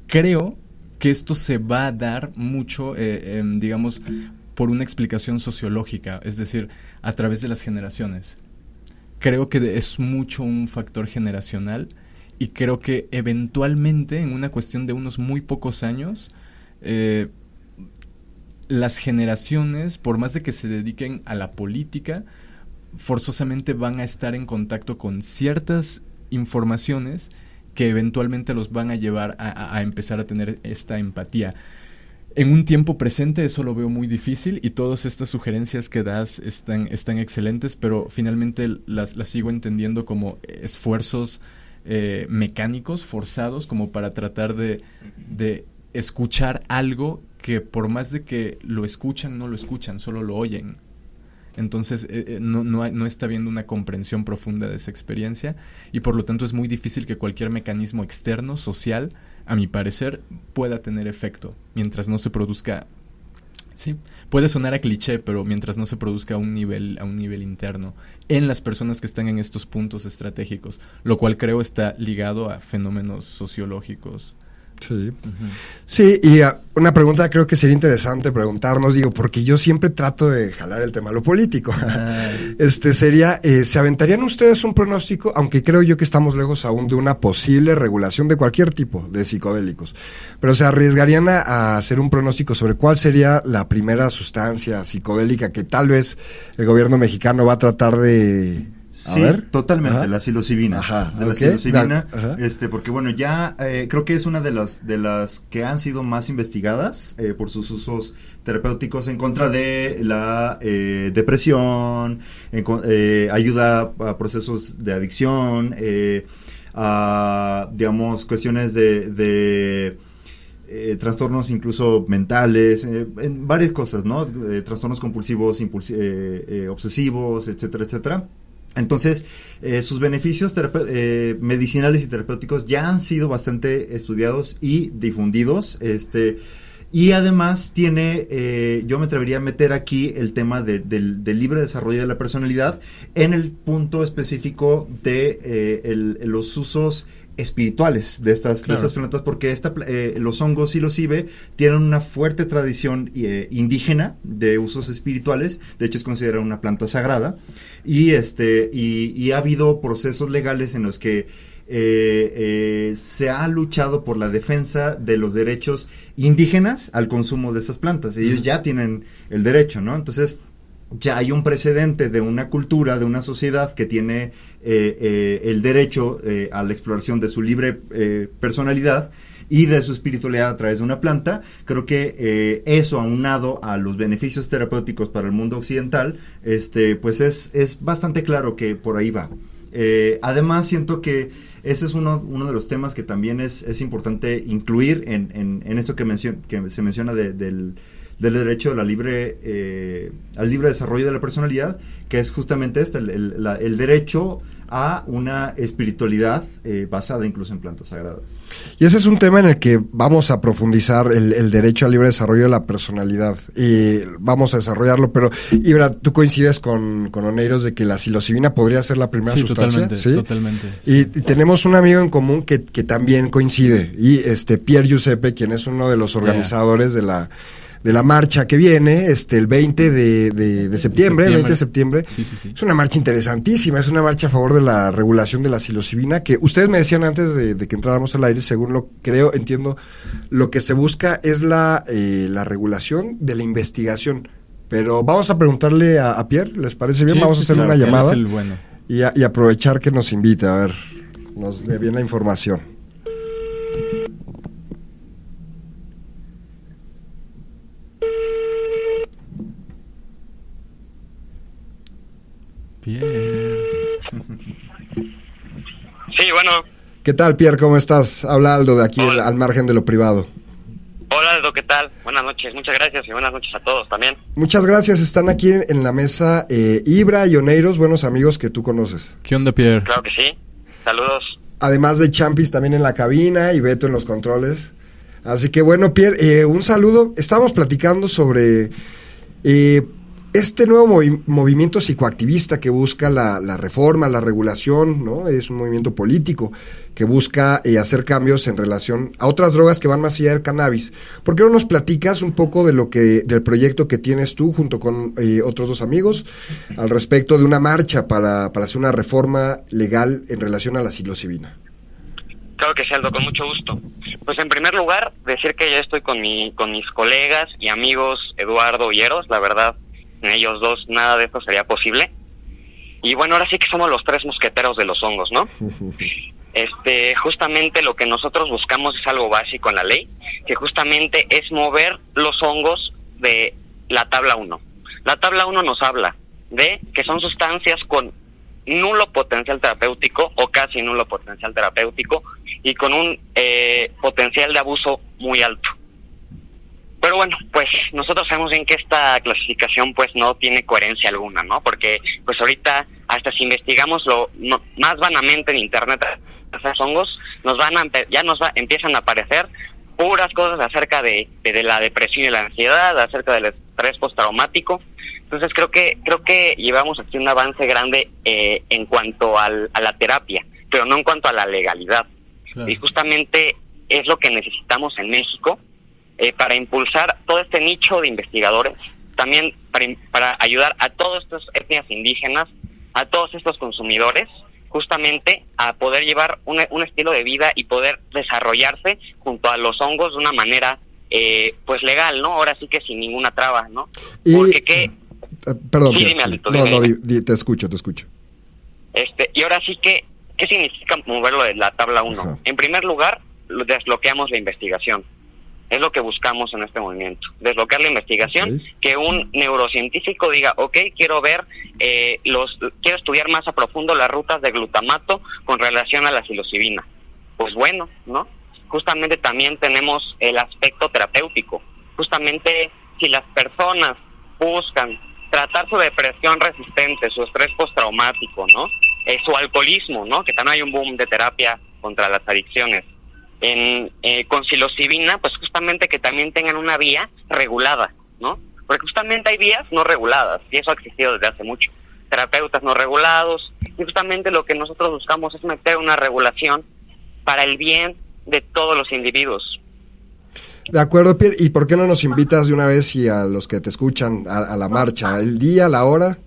creo que esto se va a dar mucho, digamos, por una explicación sociológica, es decir, a través de las generaciones. Creo que es mucho un factor generacional, y creo que eventualmente, en una cuestión de unos muy pocos años, las generaciones, por más de que se dediquen a la política, forzosamente van a estar en contacto con ciertas informaciones que eventualmente los van a llevar a empezar a tener esta empatía. En un tiempo presente eso lo veo muy difícil, y todas estas sugerencias que das están excelentes, pero finalmente las sigo entendiendo como esfuerzos mecánicos, forzados, como para tratar de escuchar algo que, por más de que lo escuchan, no lo escuchan, solo lo oyen. Entonces no está habiendo una comprensión profunda de esa experiencia, y por lo tanto es muy difícil que cualquier mecanismo externo, social, a mi parecer, pueda tener efecto mientras no se produzca. Sí, puede sonar a cliché, pero mientras no se produzca a un nivel interno en las personas que están en estos puntos estratégicos, lo cual creo está ligado a fenómenos sociológicos. Sí. Sí, y una pregunta creo que sería interesante preguntarnos, porque yo siempre trato de jalar el tema a lo político. Sería, ¿se aventarían ustedes un pronóstico? Aunque creo yo que estamos lejos aún de una posible regulación de cualquier tipo de psicodélicos, pero ¿se arriesgarían a hacer un pronóstico sobre cuál sería la primera sustancia psicodélica que tal vez el gobierno mexicano va a tratar de... Sí, totalmente, la psilocibina. La psilocibina, porque bueno, ya creo que es una de las que han sido más investigadas por sus usos terapéuticos en contra de la depresión, ayuda a procesos de adicción, a, digamos, cuestiones de trastornos incluso mentales, en varias cosas, ¿no? Trastornos compulsivos, obsesivos, etcétera, etcétera. Entonces, sus beneficios medicinales y terapéuticos ya han sido bastante estudiados y difundidos, y además tiene, yo me atrevería a meter aquí el tema del libre desarrollo de la personalidad en el punto específico de los usos espirituales de estas plantas, porque los hongos psilocibe tienen una fuerte tradición indígena de usos espirituales. De hecho, es considerada una planta sagrada, y ha habido procesos legales en los que se ha luchado por la defensa de los derechos indígenas al consumo de esas plantas. Ellos ya tienen el derecho, ¿no? Entonces, ya hay un precedente de una cultura, de una sociedad que tiene el derecho a la exploración de su libre personalidad y de su espiritualidad a través de una planta. Creo que eso, aunado a los beneficios terapéuticos para el mundo occidental, pues es bastante claro que por ahí va. Además, siento que ese es uno de los temas que también es importante incluir en esto que se menciona del derecho a al libre desarrollo de la personalidad, que es justamente el derecho a una espiritualidad basada incluso en plantas sagradas. Y ese es un tema en el que vamos a profundizar, el derecho al libre desarrollo de la personalidad, y vamos a desarrollarlo. Pero, Ibra, ¿tú coincides con Oneiros de que la psilocibina podría ser la primera sustancia? Totalmente. Y tenemos un amigo en común que también coincide, y Pier Giuseppe, quien es uno de los organizadores de la marcha que viene, el 20 de septiembre, el 20 de septiembre. Sí. Es una marcha interesantísima, es una marcha a favor de la regulación de la psilocibina, que ustedes me decían antes de que entráramos al aire, según entiendo, lo que se busca es la regulación de la investigación. Pero vamos a preguntarle a Pierre, ¿les parece bien? Vamos a hacerle una llamada y aprovechar que nos invita, a ver, nos dé bien la información. Pierre. Sí, bueno. ¿Qué tal, Pierre? ¿Cómo estás? Habla Aldo de aquí, al margen de lo privado. Hola, Aldo, ¿qué tal? Buenas noches, muchas gracias y buenas noches a todos también. Muchas gracias, están aquí en la mesa Ibra y Oneiros, buenos amigos que tú conoces. ¿Qué onda, Pierre? Claro que sí, saludos. Además de Champis también en la cabina y Beto en los controles. Así que bueno, Pierre, un saludo. Estábamos platicando sobre este nuevo movimiento psicoactivista que busca la reforma, la regulación, ¿no? Es un movimiento político que busca hacer cambios en relación a otras drogas que van más allá del cannabis. ¿Por qué no nos platicas un poco del proyecto que tienes tú junto con otros dos amigos al respecto de una marcha para hacer una reforma legal en relación a la psilocibina? Claro que sí, Aldo, con mucho gusto. Pues en primer lugar, decir que ya estoy con mis colegas y amigos Eduardo y Eros, la verdad, en ellos dos nada de esto sería posible. Y bueno, ahora sí que somos los tres mosqueteros de los hongos, ¿no? Justamente lo que nosotros buscamos es algo básico en la ley, que justamente es mover los hongos de la tabla 1. La tabla 1 nos habla de que son sustancias con nulo potencial terapéutico o casi nulo potencial terapéutico y con un potencial de abuso muy alto. Pero bueno, pues nosotros sabemos bien que esta clasificación pues no tiene coherencia alguna, ¿no? Porque pues ahorita hasta si investigamos más vanamente en internet esos hongos, empiezan a aparecer puras cosas acerca de la depresión y la ansiedad, acerca del estrés postraumático. Entonces creo que llevamos aquí un avance grande en cuanto a la terapia, pero no en cuanto a la legalidad. Claro. Y justamente es lo que necesitamos en México para impulsar todo este nicho de investigadores, también para ayudar a todas estas etnias indígenas, a todos estos consumidores, justamente a poder llevar un estilo de vida y poder desarrollarse junto a los hongos de una manera pues legal, ¿no? Ahora sí que sin ninguna traba, ¿no? Porque que perdón, sí, dime, Alito, te escucho. Y ahora sí que, ¿qué significa moverlo de la tabla 1? Ajá. En primer lugar, desbloqueamos la investigación. Es lo que buscamos en este movimiento. Desbloquear la investigación, okay. Que un neurocientífico diga, quiero ver, quiero estudiar más a profundo las rutas de glutamato con relación a la psilocibina. Pues bueno, ¿no? Justamente también tenemos el aspecto terapéutico. Justamente si las personas buscan tratar su depresión resistente, su estrés postraumático, ¿no? Su alcoholismo, ¿no? Que también hay un boom de terapia contra las adicciones. Con psilocibina, pues justamente que también tengan una vía regulada, ¿no? Porque justamente hay vías no reguladas, y eso ha existido desde hace mucho. Terapeutas no regulados, y justamente lo que nosotros buscamos es meter una regulación para el bien de todos los individuos. De acuerdo, Pierre. ¿Y por qué no nos invitas de una vez y a los que te escuchan a la marcha? ¿El día, la hora?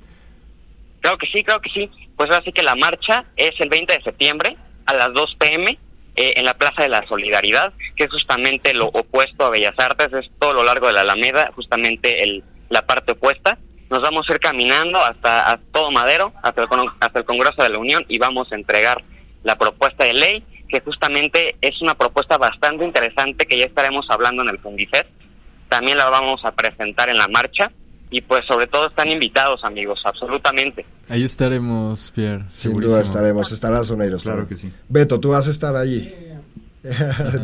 Claro que sí. Pues ahora sí que la marcha es el 20 de septiembre a las 2 p.m. En la Plaza de la Solidaridad, que es justamente lo opuesto a Bellas Artes, es todo lo largo de la Alameda, justamente la parte opuesta. Nos vamos a ir caminando hasta todo Madero, hasta el Congreso de la Unión, y vamos a entregar la propuesta de ley, que justamente es una propuesta bastante interesante que ya estaremos hablando en el Fundifest. También la vamos a presentar en la marcha y pues sobre todo están invitados, amigos, absolutamente. Ahí estaremos, Pierre. Sin duda estarás, Oneiros. Claro que sí. Beto, tú vas a estar allí.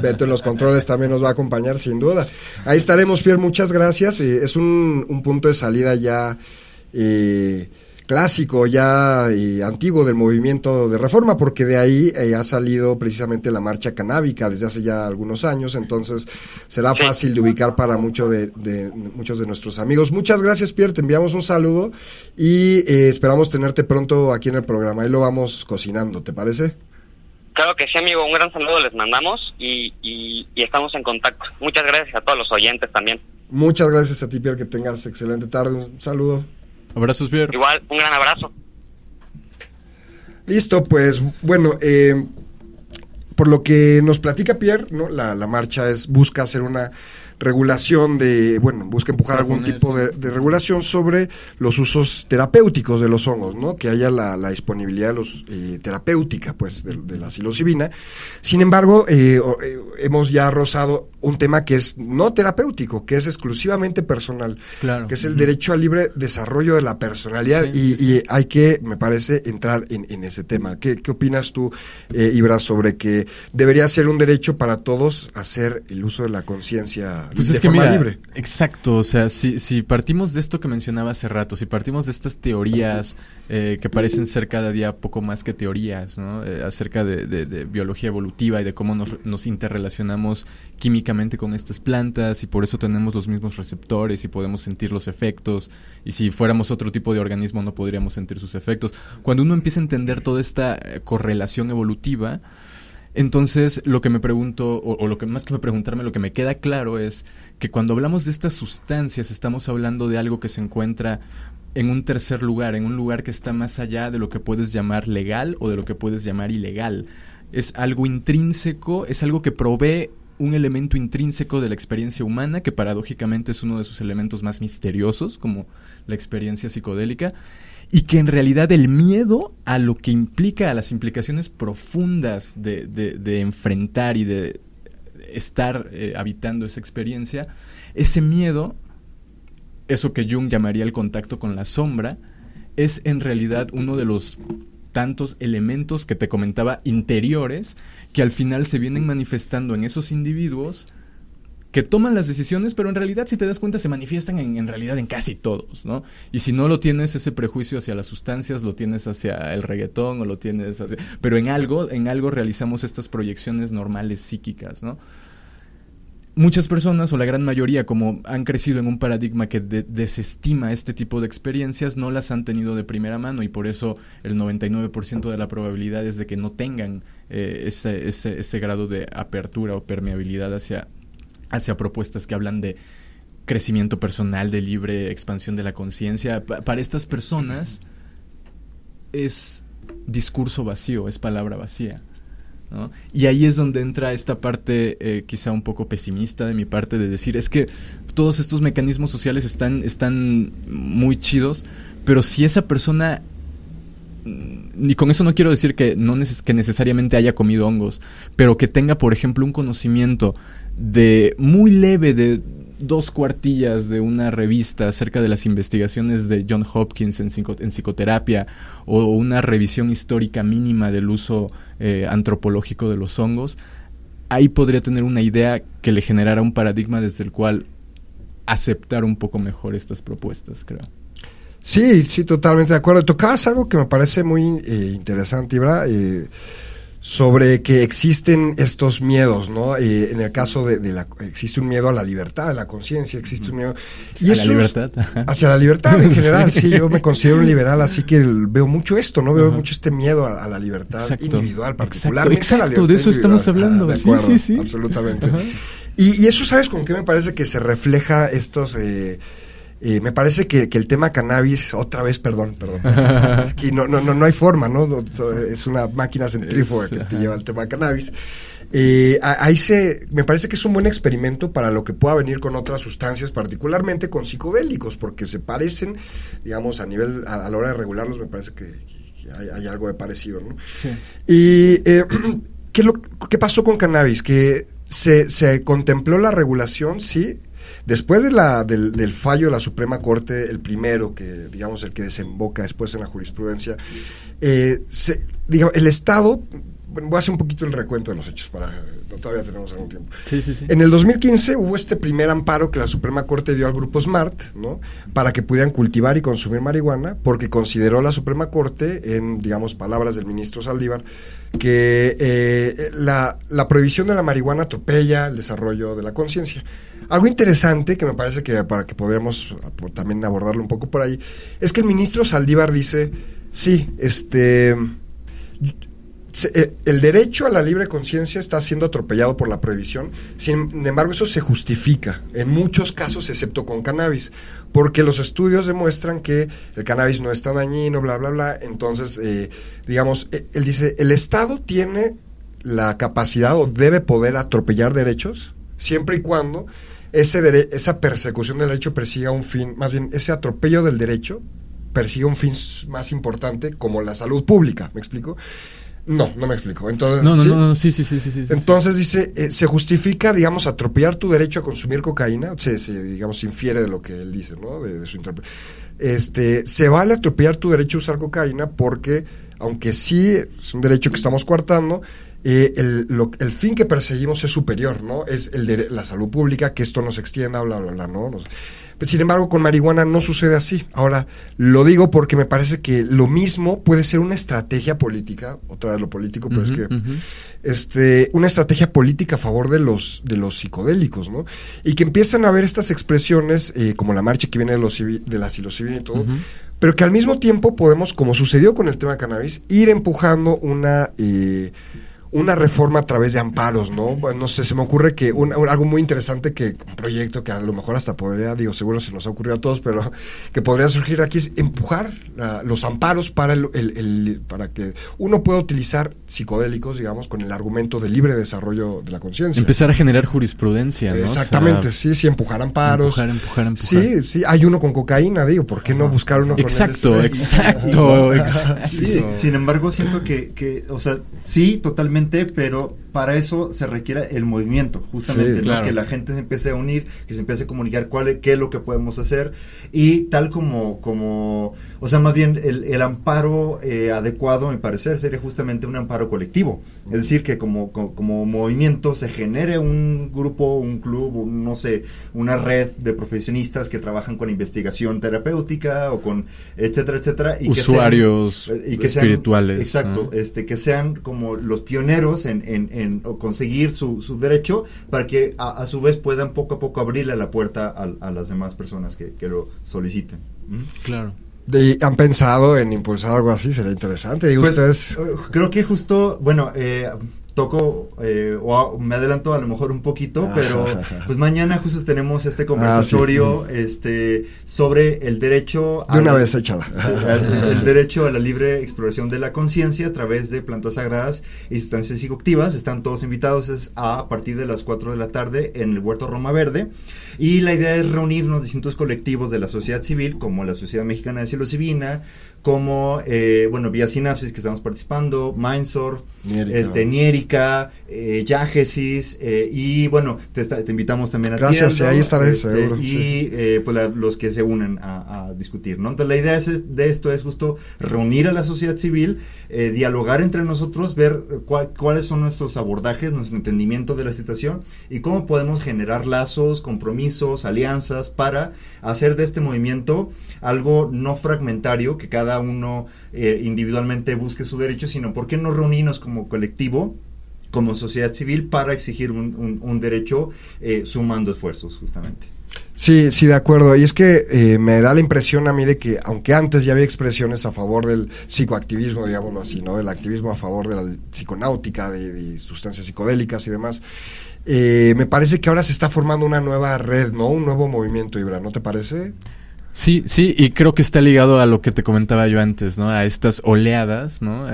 Beto en los controles también nos va a acompañar, sin duda. Ahí estaremos, Pierre, muchas gracias. Es un punto de salida ya clásico, ya antiguo del movimiento de reforma, porque de ahí ha salido precisamente la marcha canábica desde hace ya algunos años, entonces será fácil de ubicar para muchos de nuestros amigos. Muchas gracias, Pierre, te enviamos un saludo y esperamos tenerte pronto aquí en el programa. Ahí lo vamos cocinando, ¿te parece? Claro que sí, amigo, un gran saludo les mandamos y estamos en contacto. Muchas gracias a todos los oyentes también. Muchas gracias a ti, Pierre, que tengas excelente tarde, un saludo. Abrazos, Pierre. Igual, un gran abrazo. Listo, pues bueno, por lo que nos platica Pierre, ¿no? La marcha busca hacer una regulación busca empujar algún tipo de regulación sobre los usos terapéuticos de los hongos, ¿no? Que haya la disponibilidad de los terapéutica, pues, de la psilocibina. Sin embargo, hemos ya rozado un tema que es no terapéutico, que es exclusivamente personal, claro, que es el derecho al libre desarrollo de la personalidad, y hay que, me parece, entrar en ese tema. ¿Qué opinas tú, Ibra, sobre que debería ser un derecho para todos hacer el uso de la conciencia pues de forma libre? Exacto, o sea, si partimos de esto que mencionaba hace rato, si partimos de estas teorías que parecen ser cada día poco más que teorías, ¿no? Acerca de biología evolutiva y de cómo nos interrelacionamos químicamente con estas plantas, y por eso tenemos los mismos receptores y podemos sentir los efectos, y si fuéramos otro tipo de organismo no podríamos sentir sus efectos. Cuando uno empieza a entender toda esta correlación evolutiva, entonces lo que me pregunto, o lo que más que me preguntarme, lo que me queda claro es que cuando hablamos de estas sustancias estamos hablando de algo que se encuentra en un tercer lugar, en un lugar que está más allá de lo que puedes llamar legal o de lo que puedes llamar ilegal. Es algo intrínseco, es algo que provee un elemento intrínseco de la experiencia humana, que paradójicamente es uno de sus elementos más misteriosos, como la experiencia psicodélica, y que en realidad el miedo a lo que implica, a las implicaciones profundas de enfrentar y de estar habitando esa experiencia, ese miedo, eso que Jung llamaría el contacto con la sombra, es en realidad uno de los tantos elementos que te comentaba interiores, que al final se vienen manifestando en esos individuos que toman las decisiones, pero en realidad, si te das cuenta, se manifiestan en realidad en casi todos, ¿no? Y si no lo tienes ese prejuicio hacia las sustancias, lo tienes hacia el reggaetón o lo tienes hacia... Pero en algo realizamos estas proyecciones normales psíquicas, ¿no? Muchas personas, o la gran mayoría, como han crecido en un paradigma que desestima este tipo de experiencias, no las han tenido de primera mano, y por eso el 99% de la probabilidad es de que no tengan ese grado de apertura o permeabilidad hacia propuestas que hablan de crecimiento personal, de libre expansión de la conciencia. Para estas personas es discurso vacío, es palabra vacía, ¿no? Y ahí es donde entra esta parte quizá un poco pesimista de mi parte, de decir, es que todos estos mecanismos sociales están muy chidos, pero si esa persona, y con eso no quiero decir que que necesariamente haya comido hongos, pero que tenga, por ejemplo, un conocimiento muy leve de 2 cuartillas de una revista acerca de las investigaciones de John Hopkins en psicoterapia, o una revisión histórica mínima del uso antropológico de los hongos, ahí podría tener una idea que le generara un paradigma desde el cual aceptar un poco mejor estas propuestas, creo. Sí, totalmente de acuerdo. Tocabas algo que me parece muy interesante, Ibra, sobre que existen estos miedos, ¿no? En el caso existe un miedo a la libertad, a la conciencia, existe un miedo... Y ¿hacia la libertad? Hacia la libertad en general, sí, yo me considero un liberal, así que veo mucho esto, ¿no? Veo mucho este miedo a la libertad individual, particularmente exacto, a la libertad de eso individual. Estamos hablando. De acuerdo, sí. Absolutamente. Y eso, ¿sabes con qué me parece que se refleja estos... me parece que el tema cannabis, otra vez, perdón, es que no hay forma, ¿no? Es una máquina centrífuga que te lleva al tema cannabis. Me parece que es un buen experimento para lo que pueda venir con otras sustancias, particularmente con psicodélicos, porque se parecen, digamos, a la hora de regularlos, me parece que hay algo de parecido, ¿no? Sí. Y ¿qué pasó con cannabis? Que se contempló la regulación, sí. Después del fallo de la Suprema Corte, el primero, que digamos el que desemboca después en la jurisprudencia, el Estado, bueno, voy a hacer un poquito el recuento de los hechos, todavía tenemos algún tiempo. Sí. En el 2015 hubo este primer amparo que la Suprema Corte dio al Grupo Smart, ¿no? Para que pudieran cultivar y consumir marihuana, porque consideró la Suprema Corte, en, digamos, palabras del ministro Saldívar, que la prohibición de la marihuana atropella el desarrollo de la conciencia. Algo interesante que me parece que para que podamos también abordarlo un poco por ahí, es que el ministro Saldívar dice, sí, el derecho a la libre conciencia está siendo atropellado por la prohibición. Sin embargo, eso se justifica en muchos casos, excepto con cannabis, porque los estudios demuestran que el cannabis no es tan dañino, bla, bla, bla. Entonces, digamos, él dice, el Estado tiene la capacidad o debe poder atropellar derechos, siempre y cuando esa persecución del derecho persiga un fin, más bien ese atropello del derecho persiga un fin más importante, como la salud pública. ¿Me explico? No me explico. Entonces, sí. Entonces dice, se justifica, digamos, atropellar tu derecho a consumir cocaína, digamos, infiere de lo que él dice, ¿no? De su interpretación. Se vale atropellar tu derecho a usar cocaína porque, aunque sí es un derecho que estamos coartando, el fin que perseguimos es superior, ¿no? Es la salud pública, que esto nos extienda, bla, bla, bla, ¿no? Sin embargo, con marihuana no sucede así. Ahora, lo digo porque me parece que lo mismo puede ser una estrategia política, otra vez lo político, pero es que una estrategia política a favor de los psicodélicos, ¿no? Y que empiezan a haber estas expresiones, como la marcha que viene de la psilocibina y todo, pero que al mismo tiempo podemos, como sucedió con el tema de cannabis, ir empujando una reforma a través de amparos, ¿no? Bueno, no sé, se me ocurre que algo muy interesante, un proyecto que a lo mejor hasta podría, seguro se nos ha ocurrido a todos, pero que podría surgir aquí es empujar los amparos para para que uno pueda utilizar psicodélicos, digamos, con el argumento de libre desarrollo de la conciencia. Empezar a generar jurisprudencia, ¿no? Exactamente, sí, empujar amparos. Empujar. Sí, hay uno con cocaína, ¿por qué no buscar uno con exacto. Sí, sin embargo, siento que, o sea, sí, totalmente, pero para eso se requiere el movimiento, justamente, ¿no? Que la gente se empiece a unir, que se empiece a comunicar qué es lo que podemos hacer, y tal como o sea, más bien el amparo adecuado, a mi parecer, sería justamente un amparo colectivo, es decir, que como movimiento se genere un grupo, un club, no sé, una red de profesionistas que trabajan con investigación terapéutica o con etcétera, y usuarios espirituales. Exacto, que sean como los pioneros en conseguir su derecho, para que a su vez puedan poco a poco abrirle la puerta a las demás personas que lo soliciten. Claro. ¿Han pensado en impulsar algo así? Sería interesante. Pues, ustedes... creo que justo, bueno, toco o me adelanto a lo mejor un poquito, pero pues mañana justo tenemos este conversatorio sobre el derecho de una vez échala. El derecho a la libre exploración de la conciencia a través de plantas sagradas y sustancias psicoactivas. Están todos invitados a partir de las 4 de la tarde en el Huerto Roma Verde, y la idea es reunirnos distintos colectivos de la sociedad civil, como la Sociedad Mexicana de Psilocibina, como Vía Sinapsis, que estamos participando, Mindsurf, Niérica, Mónica, Yagesis, y bueno, te invitamos también a ti. Gracias, sí, ahí estaré, seguro. Y sí. Pues los que se unen a discutir, ¿no? Entonces la idea de esto es justo reunir a la sociedad civil, dialogar entre nosotros, ver cuáles son nuestros abordajes, nuestro entendimiento de la situación y cómo podemos generar lazos, compromisos, alianzas para hacer de este movimiento algo no fragmentario, que cada uno individualmente busque su derecho, sino por qué no reunirnos como colectivo, como sociedad civil, para exigir un derecho sumando esfuerzos, justamente. Sí, de acuerdo. Y es que me da la impresión a mí de que, aunque antes ya había expresiones a favor del psicoactivismo, digámoslo así, ¿no? Del activismo a favor de la psiconáutica, de sustancias psicodélicas y demás, me parece que ahora se está formando una nueva red, ¿no? Un nuevo movimiento, Ibra, ¿no te parece? Sí, y creo que está ligado a lo que te comentaba yo antes, ¿no? A estas oleadas, ¿no?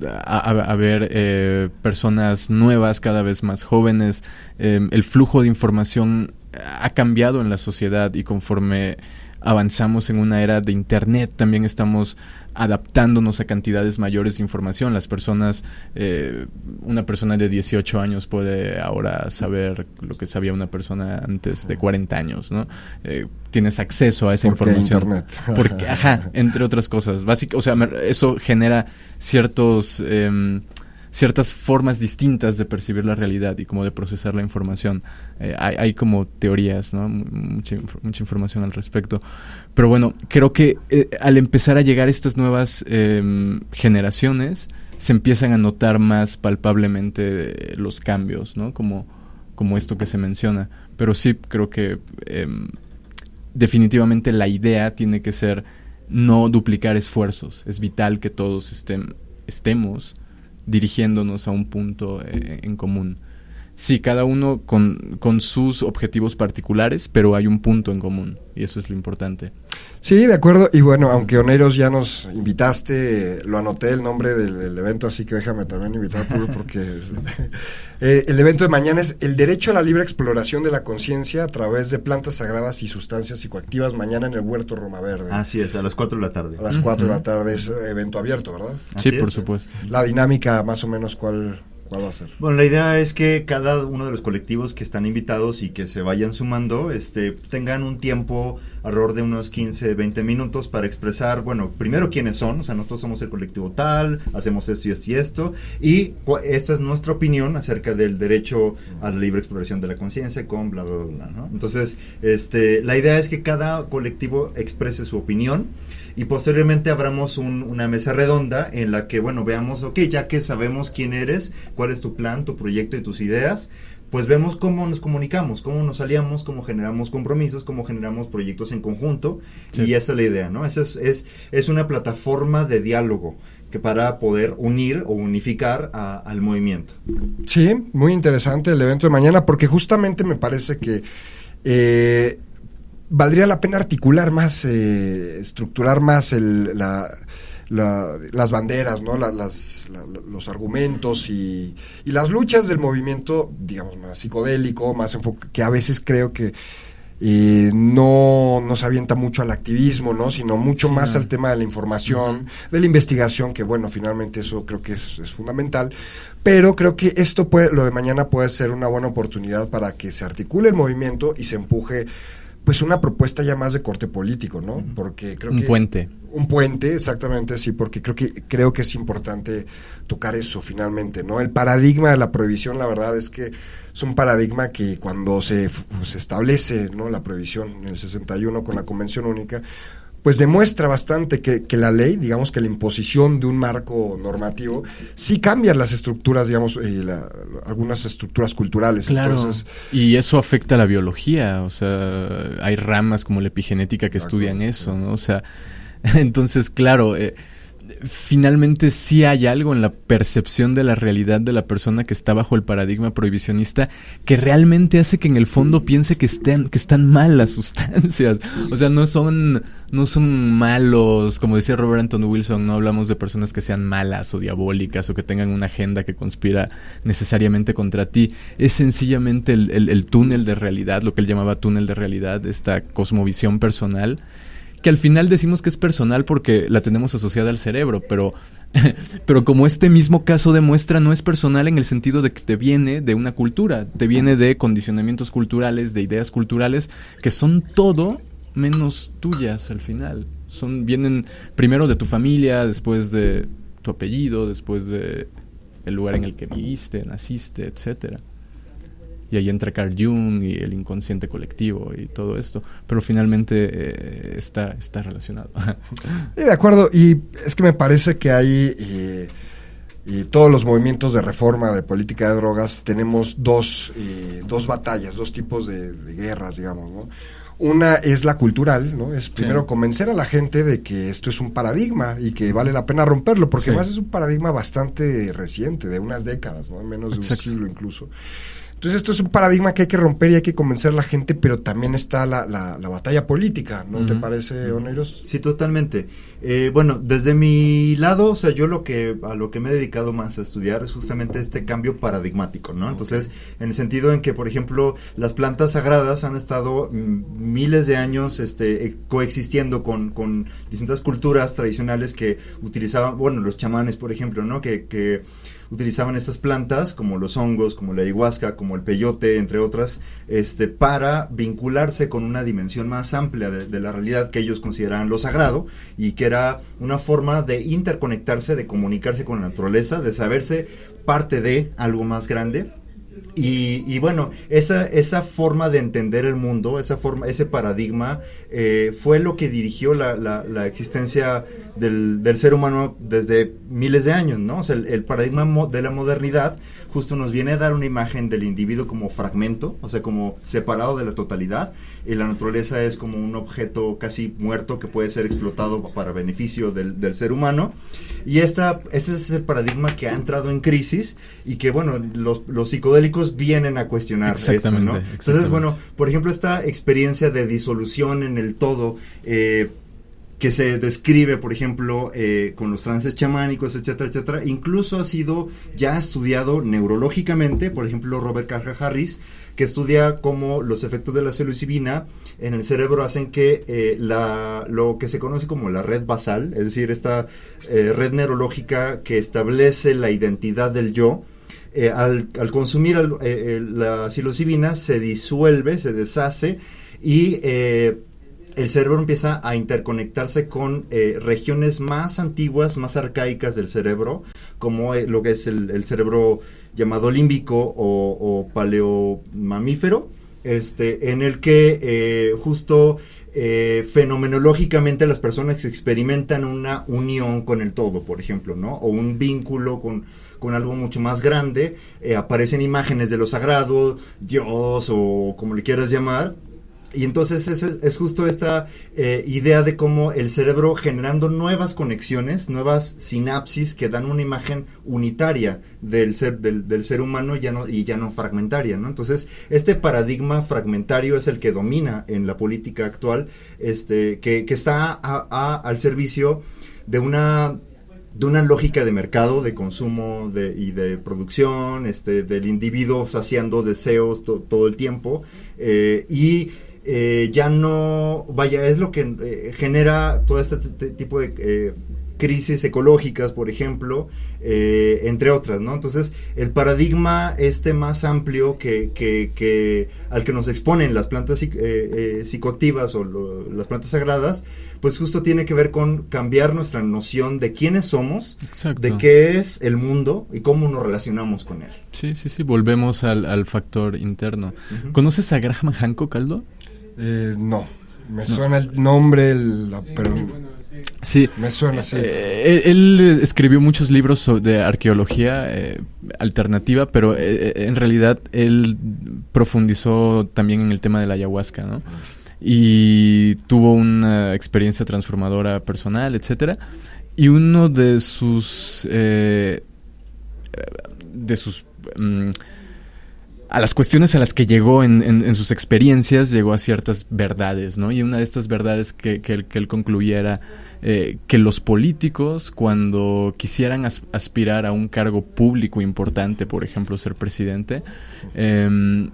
A ver personas nuevas, cada vez más jóvenes. El flujo de información ha cambiado en la sociedad y conforme avanzamos en una era de internet también estamos adaptándonos a cantidades mayores de información. Las personas, una persona de 18 años puede ahora saber lo que sabía una persona antes de 40 años, ¿no? Tienes acceso a esa información. Internet. Porque, entre otras cosas. Eso genera ciertas formas distintas de percibir la realidad y como de procesar la información. Hay como teorías, ¿no? Mucha información al respecto. Pero bueno, creo que al empezar a llegar estas nuevas generaciones, se empiezan a notar más palpablemente los cambios, ¿no? Como esto que se menciona. Pero sí, creo que definitivamente la idea tiene que ser no duplicar esfuerzos. Es vital que todos estemos dirigiéndonos a un punto en común. Sí, cada uno con sus objetivos particulares, pero hay un punto en común, y eso es lo importante. Sí, de acuerdo, y bueno, aunque Oneiros ya nos invitaste, lo anoté el nombre del evento, así que déjame también invitar a Puro, porque el evento de mañana es el derecho a la libre exploración de la conciencia a través de plantas sagradas y sustancias psicoactivas, mañana en el Huerto Roma Verde. Así es, a las 4 de la tarde. A las 4 de la tarde, es evento abierto, ¿verdad? Sí, por supuesto. La dinámica, más o menos, ¿cuál va a ser? Bueno, la idea es que cada uno de los colectivos que están invitados y que se vayan sumando, tengan un tiempo alrededor de unos 15, 20 minutos para expresar, bueno, primero quiénes son, o sea, nosotros somos el colectivo tal, hacemos esto y esto y esto, y esta es nuestra opinión acerca del derecho a la libre exploración de la conciencia con bla, bla, bla, ¿no? Entonces, la idea es que cada colectivo exprese su opinión, y posteriormente abramos una mesa redonda en la que, bueno, veamos, ok, ya que sabemos quién eres, cuál es tu plan, tu proyecto y tus ideas, pues vemos cómo nos comunicamos, cómo nos aliamos, cómo generamos compromisos, cómo generamos proyectos en conjunto, sí. Y esa es la idea, ¿no? Esa es una plataforma de diálogo que para poder unir o unificar al movimiento. Sí, muy interesante el evento de mañana, porque justamente me parece que valdría la pena articular más, estructurar más las banderas, ¿no? Los argumentos y las luchas del movimiento, digamos, más psicodélico, más que a veces creo que no se avienta mucho al activismo, ¿no? Sino mucho más al tema de la información, de la investigación, que bueno, finalmente eso creo que es fundamental. Pero creo que lo de mañana puede ser una buena oportunidad para que se articule el movimiento y se empuje pues una propuesta ya más de corte político, ¿no? Porque creo que un puente, exactamente, sí, porque creo que es importante tocar eso finalmente, ¿no? El paradigma de la prohibición, la verdad es que es un paradigma que cuando se establece, ¿no? La prohibición en el 61 con la Convención Única, pues demuestra bastante que la ley, digamos que la imposición de un marco normativo, sí cambia las estructuras, digamos, algunas estructuras culturales. Claro, entonces, y eso afecta a la biología, o sea, hay ramas como la epigenética que estudian eso, ¿no? O sea, entonces, claro, finalmente sí hay algo en la percepción de la realidad de la persona que está bajo el paradigma prohibicionista que realmente hace que en el fondo piense que están mal las sustancias. O sea, no son malos, como decía Robert Anton Wilson, no hablamos de personas que sean malas o diabólicas o que tengan una agenda que conspira necesariamente contra ti. Es sencillamente el túnel de realidad, lo que él llamaba túnel de realidad, esta cosmovisión personal que al final decimos que es personal porque la tenemos asociada al cerebro, pero como este mismo caso demuestra, no es personal en el sentido de que te viene de una cultura, te viene de condicionamientos culturales, de ideas culturales, que son todo menos tuyas al final. Vienen primero de tu familia, después de tu apellido, después de el lugar en el que viviste, naciste, etcétera. Y ahí entra Carl Jung y el inconsciente colectivo y todo esto, pero finalmente está relacionado. De acuerdo, y es que me parece que hay todos los movimientos de reforma de política de drogas tenemos dos batallas, dos tipos de guerras, digamos, ¿no? Una es la cultural, ¿no? Es primero convencer a la gente de que esto es un paradigma y que vale la pena romperlo, porque además es un paradigma bastante reciente, de unas décadas, ¿no? Menos de un siglo incluso. Entonces esto es un paradigma que hay que romper y hay que convencer a la gente, pero también está la batalla política, ¿no te parece, Oneiros? Sí, totalmente. Bueno, desde mi lado, o sea, yo a lo que me he dedicado más a estudiar es justamente este cambio paradigmático, ¿no? Entonces, en el sentido en que, por ejemplo, las plantas sagradas han estado miles de años coexistiendo con distintas culturas tradicionales que utilizaban, bueno, los chamanes, por ejemplo, ¿no? Que utilizaban estas plantas, como los hongos, como la ayahuasca, como el peyote, entre otras, para vincularse con una dimensión más amplia de la realidad que ellos consideraban lo sagrado, y que era una forma de interconectarse, de comunicarse con la naturaleza, de saberse parte de algo más grande. Y bueno, esa forma de entender el mundo, ese paradigma, fue lo que dirigió la existencia del ser humano desde miles de años, ¿no? O sea, el paradigma de la modernidad justo nos viene a dar una imagen del individuo como fragmento, o sea, como separado de la totalidad, y la naturaleza es como un objeto casi muerto que puede ser explotado para beneficio del ser humano. Y ese es el paradigma que ha entrado en crisis y que, bueno, los psicodélicos vienen a cuestionar esto, ¿no? Entonces, bueno, por ejemplo, esta experiencia de disolución en el todo, que se describe, por ejemplo, con los trances chamánicos, etcétera, etcétera, incluso ha sido ya estudiado neurológicamente. Por ejemplo, Robert Carhart Harris, que estudia cómo los efectos de la psilocibina en el cerebro hacen que lo que se conoce como la red basal, es decir, esta red neurológica que establece la identidad del yo, al consumir la psilocibina se disuelve, se deshace, y el cerebro empieza a interconectarse con regiones más antiguas, más arcaicas del cerebro, como lo que es el cerebro llamado límbico o paleomamífero, en el que justo fenomenológicamente las personas experimentan una unión con el todo, por ejemplo, ¿no? O un vínculo con algo mucho más grande. Aparecen imágenes de lo sagrado, Dios o como le quieras llamar. Y entonces es justo esta idea de cómo el cerebro, generando nuevas conexiones, nuevas sinapsis que dan una imagen unitaria del ser humano y ya no fragmentaria, ¿no? Entonces, este paradigma fragmentario es el que domina en la política actual, que está al servicio de una lógica de mercado, de consumo y de producción, del individuo saciando deseos todo el tiempo, ya no, es lo que genera todo este tipo de crisis ecológicas, por ejemplo, entre otras, ¿no? Entonces, el paradigma más amplio que al que nos exponen las plantas psicoactivas o las plantas sagradas, pues justo tiene que ver con cambiar nuestra noción de quiénes somos, Exacto, de qué es el mundo y cómo nos relacionamos con él. Sí, volvemos al factor interno. Uh-huh. ¿Conoces a Graham Hancock, Aldo? No, me suena el nombre, pero sí, me suena así. Él escribió muchos libros de arqueología alternativa, pero en realidad él profundizó también en el tema de la ayahuasca, ¿no? Y tuvo una experiencia transformadora personal, etcétera. Y uno de sus a las cuestiones a las que llegó en sus experiencias, llegó a ciertas verdades, ¿no? Y una de estas verdades que él concluía era que los políticos, cuando quisieran aspirar a un cargo público importante, por ejemplo, ser presidente, él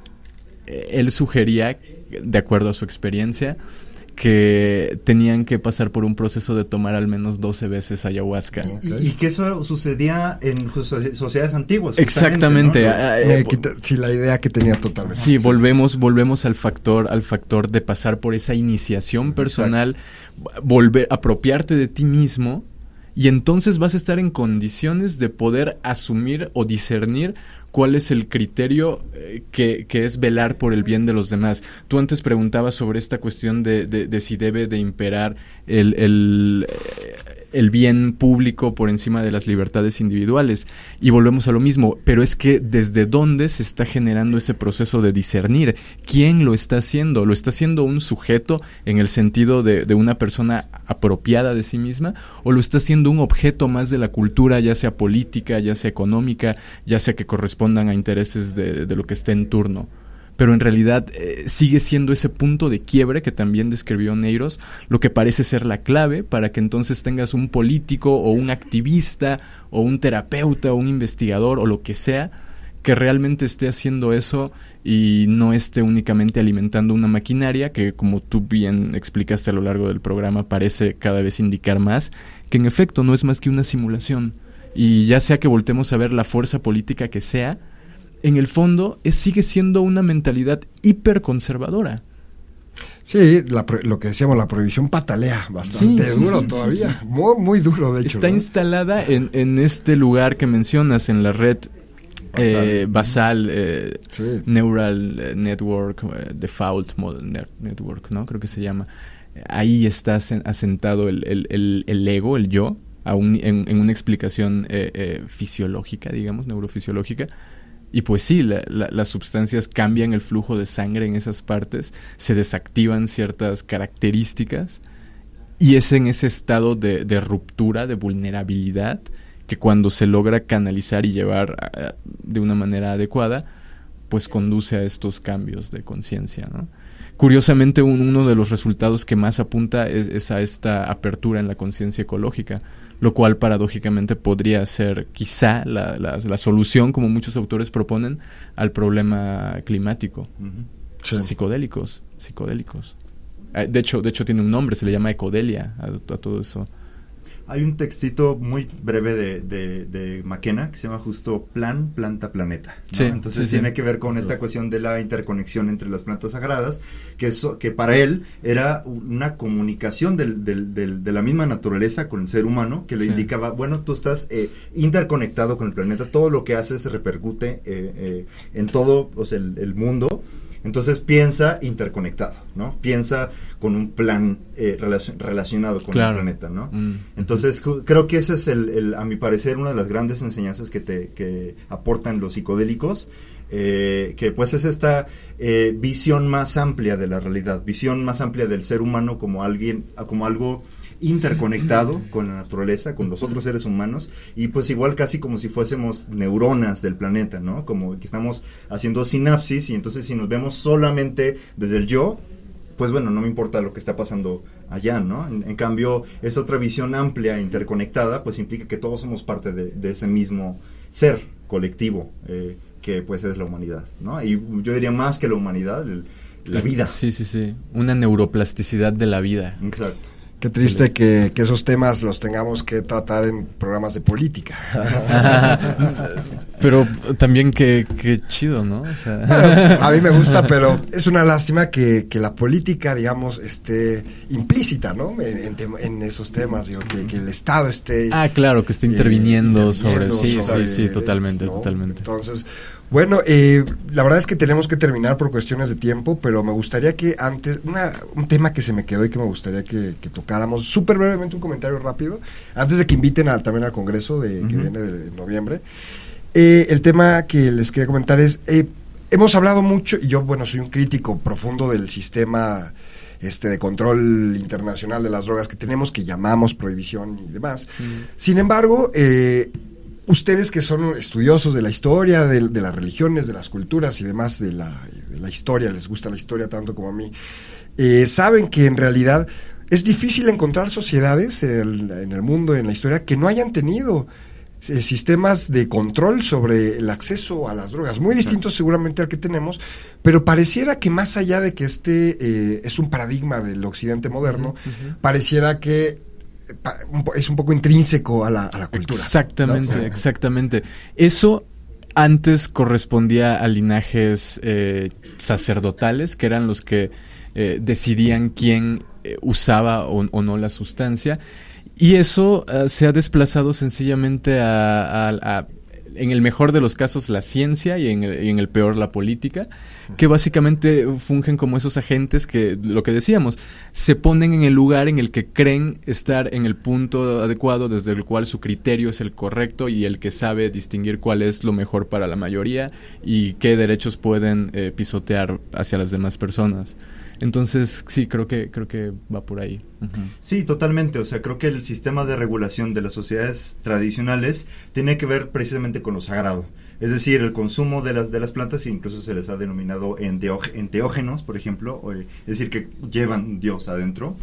sugería, de acuerdo a su experiencia, que tenían que pasar por un proceso de tomar al menos 12 veces ayahuasca. Y que eso sucedía en sociedades antiguas. Exactamente. ¿No? Sí, la idea que tenía totalmente. Sí, volvemos al factor de pasar por esa iniciación personal, volver a apropiarte de ti mismo, y entonces vas a estar en condiciones de poder asumir o discernir cuál es el criterio que es velar por el bien de los demás. Tú antes preguntabas sobre esta cuestión de si debe de imperar el bien público por encima de las libertades individuales, y volvemos a lo mismo, pero es que ¿desde dónde se está generando ese proceso de discernir? ¿Quién lo está haciendo? ¿Lo está haciendo un sujeto en el sentido de una persona apropiada de sí misma, o lo está haciendo un objeto más de la cultura, ya sea política, ya sea económica, ya sea que correspondan a intereses de lo que esté en turno? Pero en realidad sigue siendo ese punto de quiebre que también describió Neiros, lo que parece ser la clave para que entonces tengas un político o un activista o un terapeuta o un investigador o lo que sea que realmente esté haciendo eso y no esté únicamente alimentando una maquinaria que, como tú bien explicaste a lo largo del programa, parece cada vez indicar más que en efecto no es más que una simulación. Y ya sea que voltemos a ver la fuerza política que sea, en el fondo sigue siendo una mentalidad hiperconservadora. Sí, lo que decíamos, la prohibición patalea bastante duro todavía. Sí. Muy, muy duro, de hecho. Está instalada en este lugar que mencionas, en la red basal, Neural Network, Default Network, ¿no? Creo que se llama. Ahí está asentado el ego, el yo, en una explicación fisiológica, digamos, neurofisiológica. Y pues sí, las sustancias cambian el flujo de sangre en esas partes, se desactivan ciertas características, y es en ese estado de ruptura, de vulnerabilidad, que cuando se logra canalizar y llevar de una manera adecuada, pues conduce a estos cambios de conciencia, ¿no? Curiosamente, uno de los resultados que más apunta es a esta apertura en la conciencia ecológica, lo cual paradójicamente podría ser quizá la solución, como muchos autores proponen, al problema climático. Sí. Psicodélicos. De hecho tiene un nombre, se le llama ecodelia a todo eso. Hay un textito muy breve de McKenna que se llama justo Plan, Planta, Planeta, ¿no? Sí, entonces tiene que ver con esta cuestión de la interconexión entre las plantas sagradas, que para él era una comunicación de la misma naturaleza con el ser humano, que le indicaba, bueno, tú estás interconectado con el planeta, todo lo que haces repercute en todo, o sea, el mundo. Entonces piensa interconectado, ¿no? Piensa con un plan relacionado con el planeta, ¿no? Entonces creo que ese es a mi parecer, una de las grandes enseñanzas que aportan los psicodélicos, que pues es esta visión más amplia de la realidad, visión más amplia del ser humano como algo interconectado con la naturaleza, con los otros seres humanos, y pues igual casi como si fuésemos neuronas del planeta, ¿no? Como que estamos haciendo sinapsis, y entonces si nos vemos solamente desde el yo, pues bueno, no me importa lo que está pasando allá, ¿no? En cambio, esa otra visión amplia, interconectada, pues implica que todos somos parte de ese mismo ser colectivo, que pues es la humanidad, ¿no? Y yo diría más que la humanidad, la vida. Sí, una neuroplasticidad de la vida. Exacto. Qué triste que esos temas los tengamos que tratar en programas de política. Pero también qué chido, ¿no? O sea... A mí me gusta, pero es una lástima que la política, digamos, esté implícita, ¿no? En esos temas, digo, que el Estado esté... claro, que esté interviniendo sobre... Sí, totalmente, ¿no? Totalmente. Entonces... Bueno, la verdad es que tenemos que terminar por cuestiones de tiempo, pero me gustaría que antes, un tema que se me quedó y que me gustaría que tocáramos, súper brevemente, un comentario rápido, antes de que inviten también al Congreso que viene de noviembre. El tema que les quería comentar es, hemos hablado mucho, y yo, bueno, soy un crítico profundo del sistema de control internacional de las drogas que tenemos, que llamamos prohibición y demás. Sin embargo, ustedes que son estudiosos de la historia, de las religiones, de las culturas y demás, de la historia, les gusta la historia tanto como a mí, saben que en realidad es difícil encontrar sociedades en el mundo, en la historia, que no hayan tenido sistemas de control sobre el acceso a las drogas, muy distintos seguramente al que tenemos, pero pareciera que más allá de que es un paradigma del occidente moderno, pareciera que es un poco intrínseco a la cultura. Exactamente, ¿no? exactamente. Eso antes correspondía a linajes sacerdotales, que eran los que decidían quién usaba o no la sustancia. Y eso se ha desplazado sencillamente a en el mejor de los casos, la ciencia y en el peor, la política, que básicamente fungen como esos agentes que, lo que decíamos, se ponen en el lugar en el que creen estar en el punto adecuado, desde el cual su criterio es el correcto y el que sabe distinguir cuál es lo mejor para la mayoría y qué derechos pueden pisotear hacia las demás personas. Entonces, sí, creo que va por ahí. Sí, totalmente. O sea, creo que el sistema de regulación de las sociedades tradicionales tiene que ver precisamente con lo sagrado. Es decir, el consumo de las plantas, incluso se les ha denominado enteógenos, por ejemplo, es decir, que llevan Dios adentro.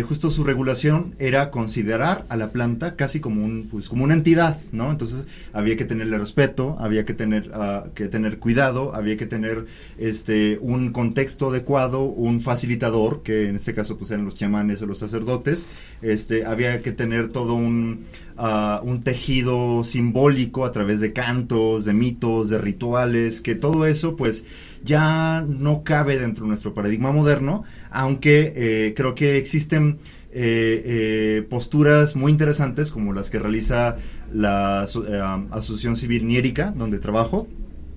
Justo su regulación era considerar a la planta casi como una entidad, ¿no? Entonces había que tenerle respeto, había que tener cuidado, había que tener un contexto adecuado, un facilitador, que en este caso pues eran los chamanes o los sacerdotes. Había que tener todo un tejido simbólico a través de cantos, de mitos, de rituales, que todo eso pues ya no cabe dentro de nuestro paradigma moderno, aunque creo que existen posturas muy interesantes como las que realiza la Asociación Civil Niérica, donde trabajo.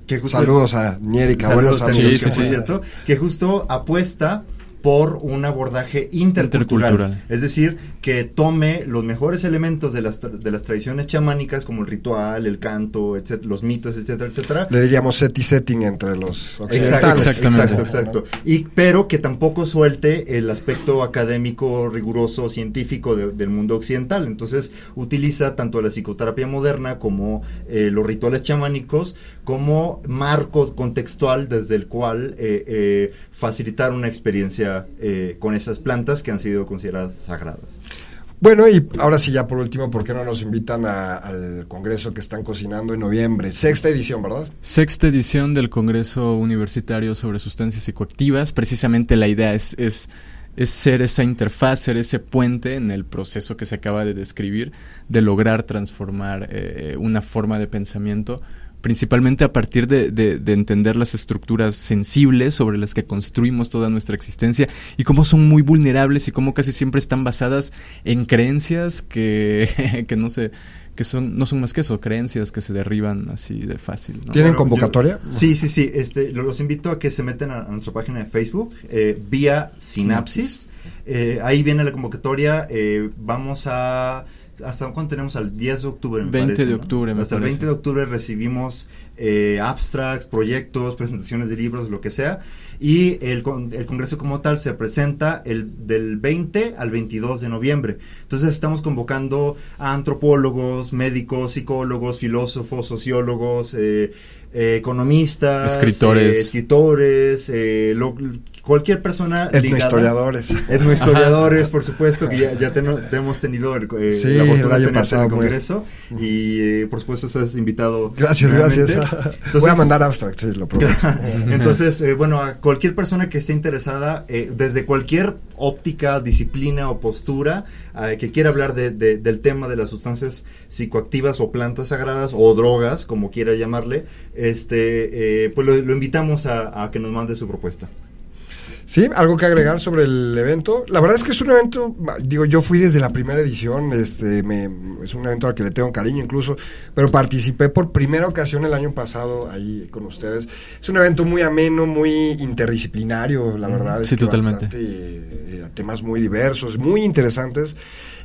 Que justo saludos a Niérica, buenos amigos. Sí. Cierto, que justo apuesta por un abordaje intercultural. Es decir, que tome los mejores elementos de las tradiciones chamánicas, como el ritual, el canto, etcétera, los mitos, etcétera, etcétera. Le diríamos set y setting entre los occidentales. Exacto. Pero que tampoco suelte el aspecto académico, riguroso, científico del mundo occidental. Entonces, utiliza tanto la psicoterapia moderna como los rituales chamánicos como marco contextual desde el cual facilitar una experiencia con esas plantas que han sido consideradas sagradas. Bueno, y ahora sí, ya por último, ¿por qué no nos invitan al congreso que están cocinando en noviembre? 6ª edición, ¿verdad? 6ª edición del Congreso Universitario sobre Sustancias Psicoactivas. Precisamente la idea es ser esa interfaz, ser ese puente en el proceso que se acaba de describir, de lograr transformar una forma de pensamiento, principalmente a partir de entender las estructuras sensibles sobre las que construimos toda nuestra existencia y cómo son muy vulnerables y cómo casi siempre están basadas en creencias que no son más que eso, creencias que se derriban así de fácil, ¿no? ¿Tienen convocatoria? Sí. Los invito a que se metan a nuestra página de Facebook, vía Sinapsis. Ahí viene la convocatoria. Vamos a... ¿Hasta cuándo tenemos? Al 10 de octubre, me 20 parece, de ¿no? octubre, me Hasta el parece. 20 de octubre recibimos abstracts, proyectos, presentaciones de libros, lo que sea. Y el congreso como tal se presenta del 20 al 22 de noviembre. Entonces estamos convocando a antropólogos, médicos, psicólogos, filósofos, sociólogos, economistas, escritores, cualquier persona etnohistoriadores, por supuesto, que ya hemos tenido la oportunidad de tener el congreso y por supuesto estás invitado. Gracias. Entonces, voy a mandar abstract, sí, lo prometo. Entonces, a cualquier persona que esté interesada, desde cualquier óptica, disciplina o postura, que quiera hablar del tema de las sustancias psicoactivas o plantas sagradas o drogas, como quiera llamarle, pues lo invitamos a que nos mande su propuesta. Sí, algo que agregar sobre el evento. La verdad es que es un evento, yo fui desde la primera edición, es un evento al que le tengo cariño incluso, pero participé por primera ocasión el año pasado ahí con ustedes. Es un evento muy ameno, muy interdisciplinario, la verdad. Sí, totalmente. Temas muy diversos, muy interesantes,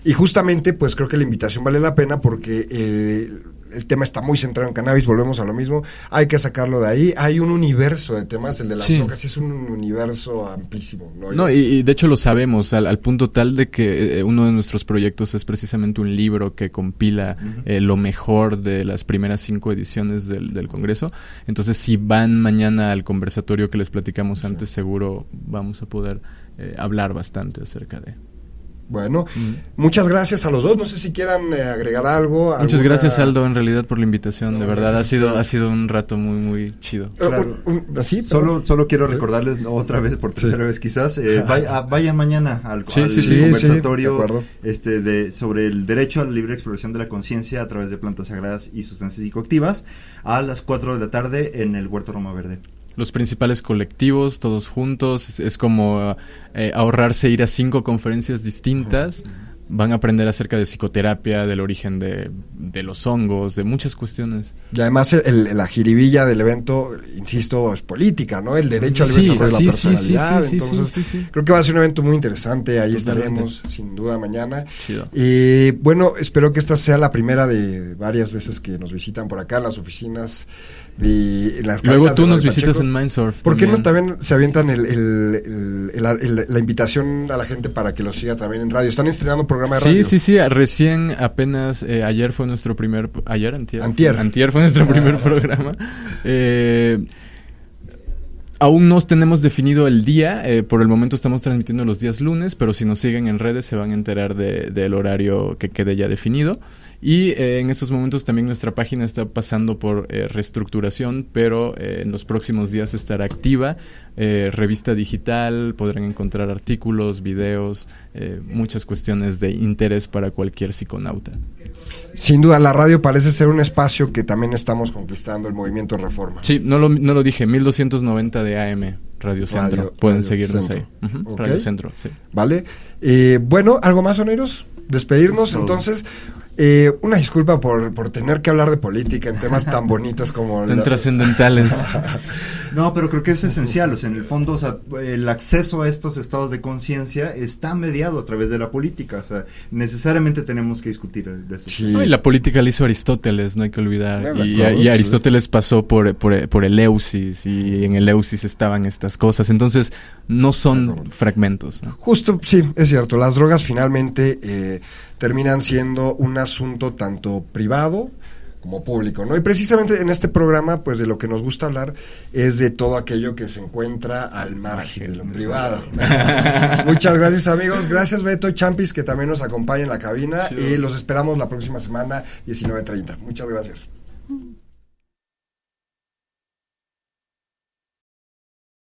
y justamente pues creo que la invitación vale la pena porque el tema está muy centrado en cannabis, volvemos a lo mismo, hay que sacarlo de ahí, hay un universo de temas, el de las drogas es un universo amplísimo, ¿no? Y de hecho lo sabemos, al punto tal de que uno de nuestros proyectos es precisamente un libro que compila lo mejor de las primeras 5 ediciones del Congreso. Entonces, si van mañana al conversatorio que les platicamos antes, seguro vamos a poder hablar bastante acerca de... Bueno, muchas gracias a los dos. No sé si quieran agregar algo. Muchas gracias, Aldo, en realidad, por la invitación. De verdad, ha sido un rato muy, muy chido. Claro. ¿Así? Solo quiero recordarles otra vez, por tercera vez quizás, vayan mañana al conversatorio sobre el derecho a la libre exploración de la conciencia a través de plantas sagradas y sustancias psicoactivas a las 4 de la tarde en el Huerto Roma Verde. Los principales colectivos, todos juntos, es como ahorrarse ir a 5 conferencias distintas. Van a aprender acerca de psicoterapia, del origen de los hongos, de muchas cuestiones. Y además la jiribilla del evento, insisto, es política, ¿no? El derecho al libre desarrollo de la personalidad. Entonces, creo que va a ser un evento muy interesante. Ahí estaremos, sin duda, mañana. Chido. Bueno, espero que esta sea la primera de varias veces que nos visitan por acá en las oficinas. Luego tú nos visitas en Mindsurf. ¿Por qué no también se avientan la invitación a la gente para que lo siga también en radio? Están estrenando programa de radio. Sí, recién apenas ayer fue nuestro primer... Antier fue nuestro primer programa. Aún no tenemos definido el día, por el momento estamos transmitiendo los días lunes, pero si nos siguen en redes se van a enterar del horario que quede ya definido. Y en estos momentos también nuestra página está pasando por reestructuración, pero en los próximos días estará activa. Revista digital, podrán encontrar artículos, videos, muchas cuestiones de interés para cualquier psiconauta. Sin duda, la radio parece ser un espacio que también estamos conquistando, el movimiento Reforma. Sí, no lo dije, 1290 de AM, Radio Centro. Pueden seguirnos ahí. Okay. Radio Centro, sí. Vale. Bueno, ¿algo más, Oneros? Despedirnos, entonces. Una disculpa por tener que hablar de política en temas tan bonitos como... Tan trascendentales. No, pero creo que es esencial, o sea, en el fondo, o sea, el acceso a estos estados de conciencia está mediado a través de la política, o sea, necesariamente tenemos que discutir de eso. Sí. No, y la política la hizo Aristóteles, no hay que olvidar, y Aristóteles pasó por el Eleusis, y en el Eleusis estaban estas cosas, entonces no son fragmentos, ¿no? Justo, sí, es cierto, las drogas finalmente terminan siendo un asunto tanto privado como público, ¿no? Y precisamente en este programa, pues de lo que nos gusta hablar es de todo aquello que se encuentra al margen de lo privado. Muchas gracias, amigos. Gracias, Beto y Champis, que también nos acompaña en la cabina. Y los esperamos la próxima semana, 19:30. Muchas gracias.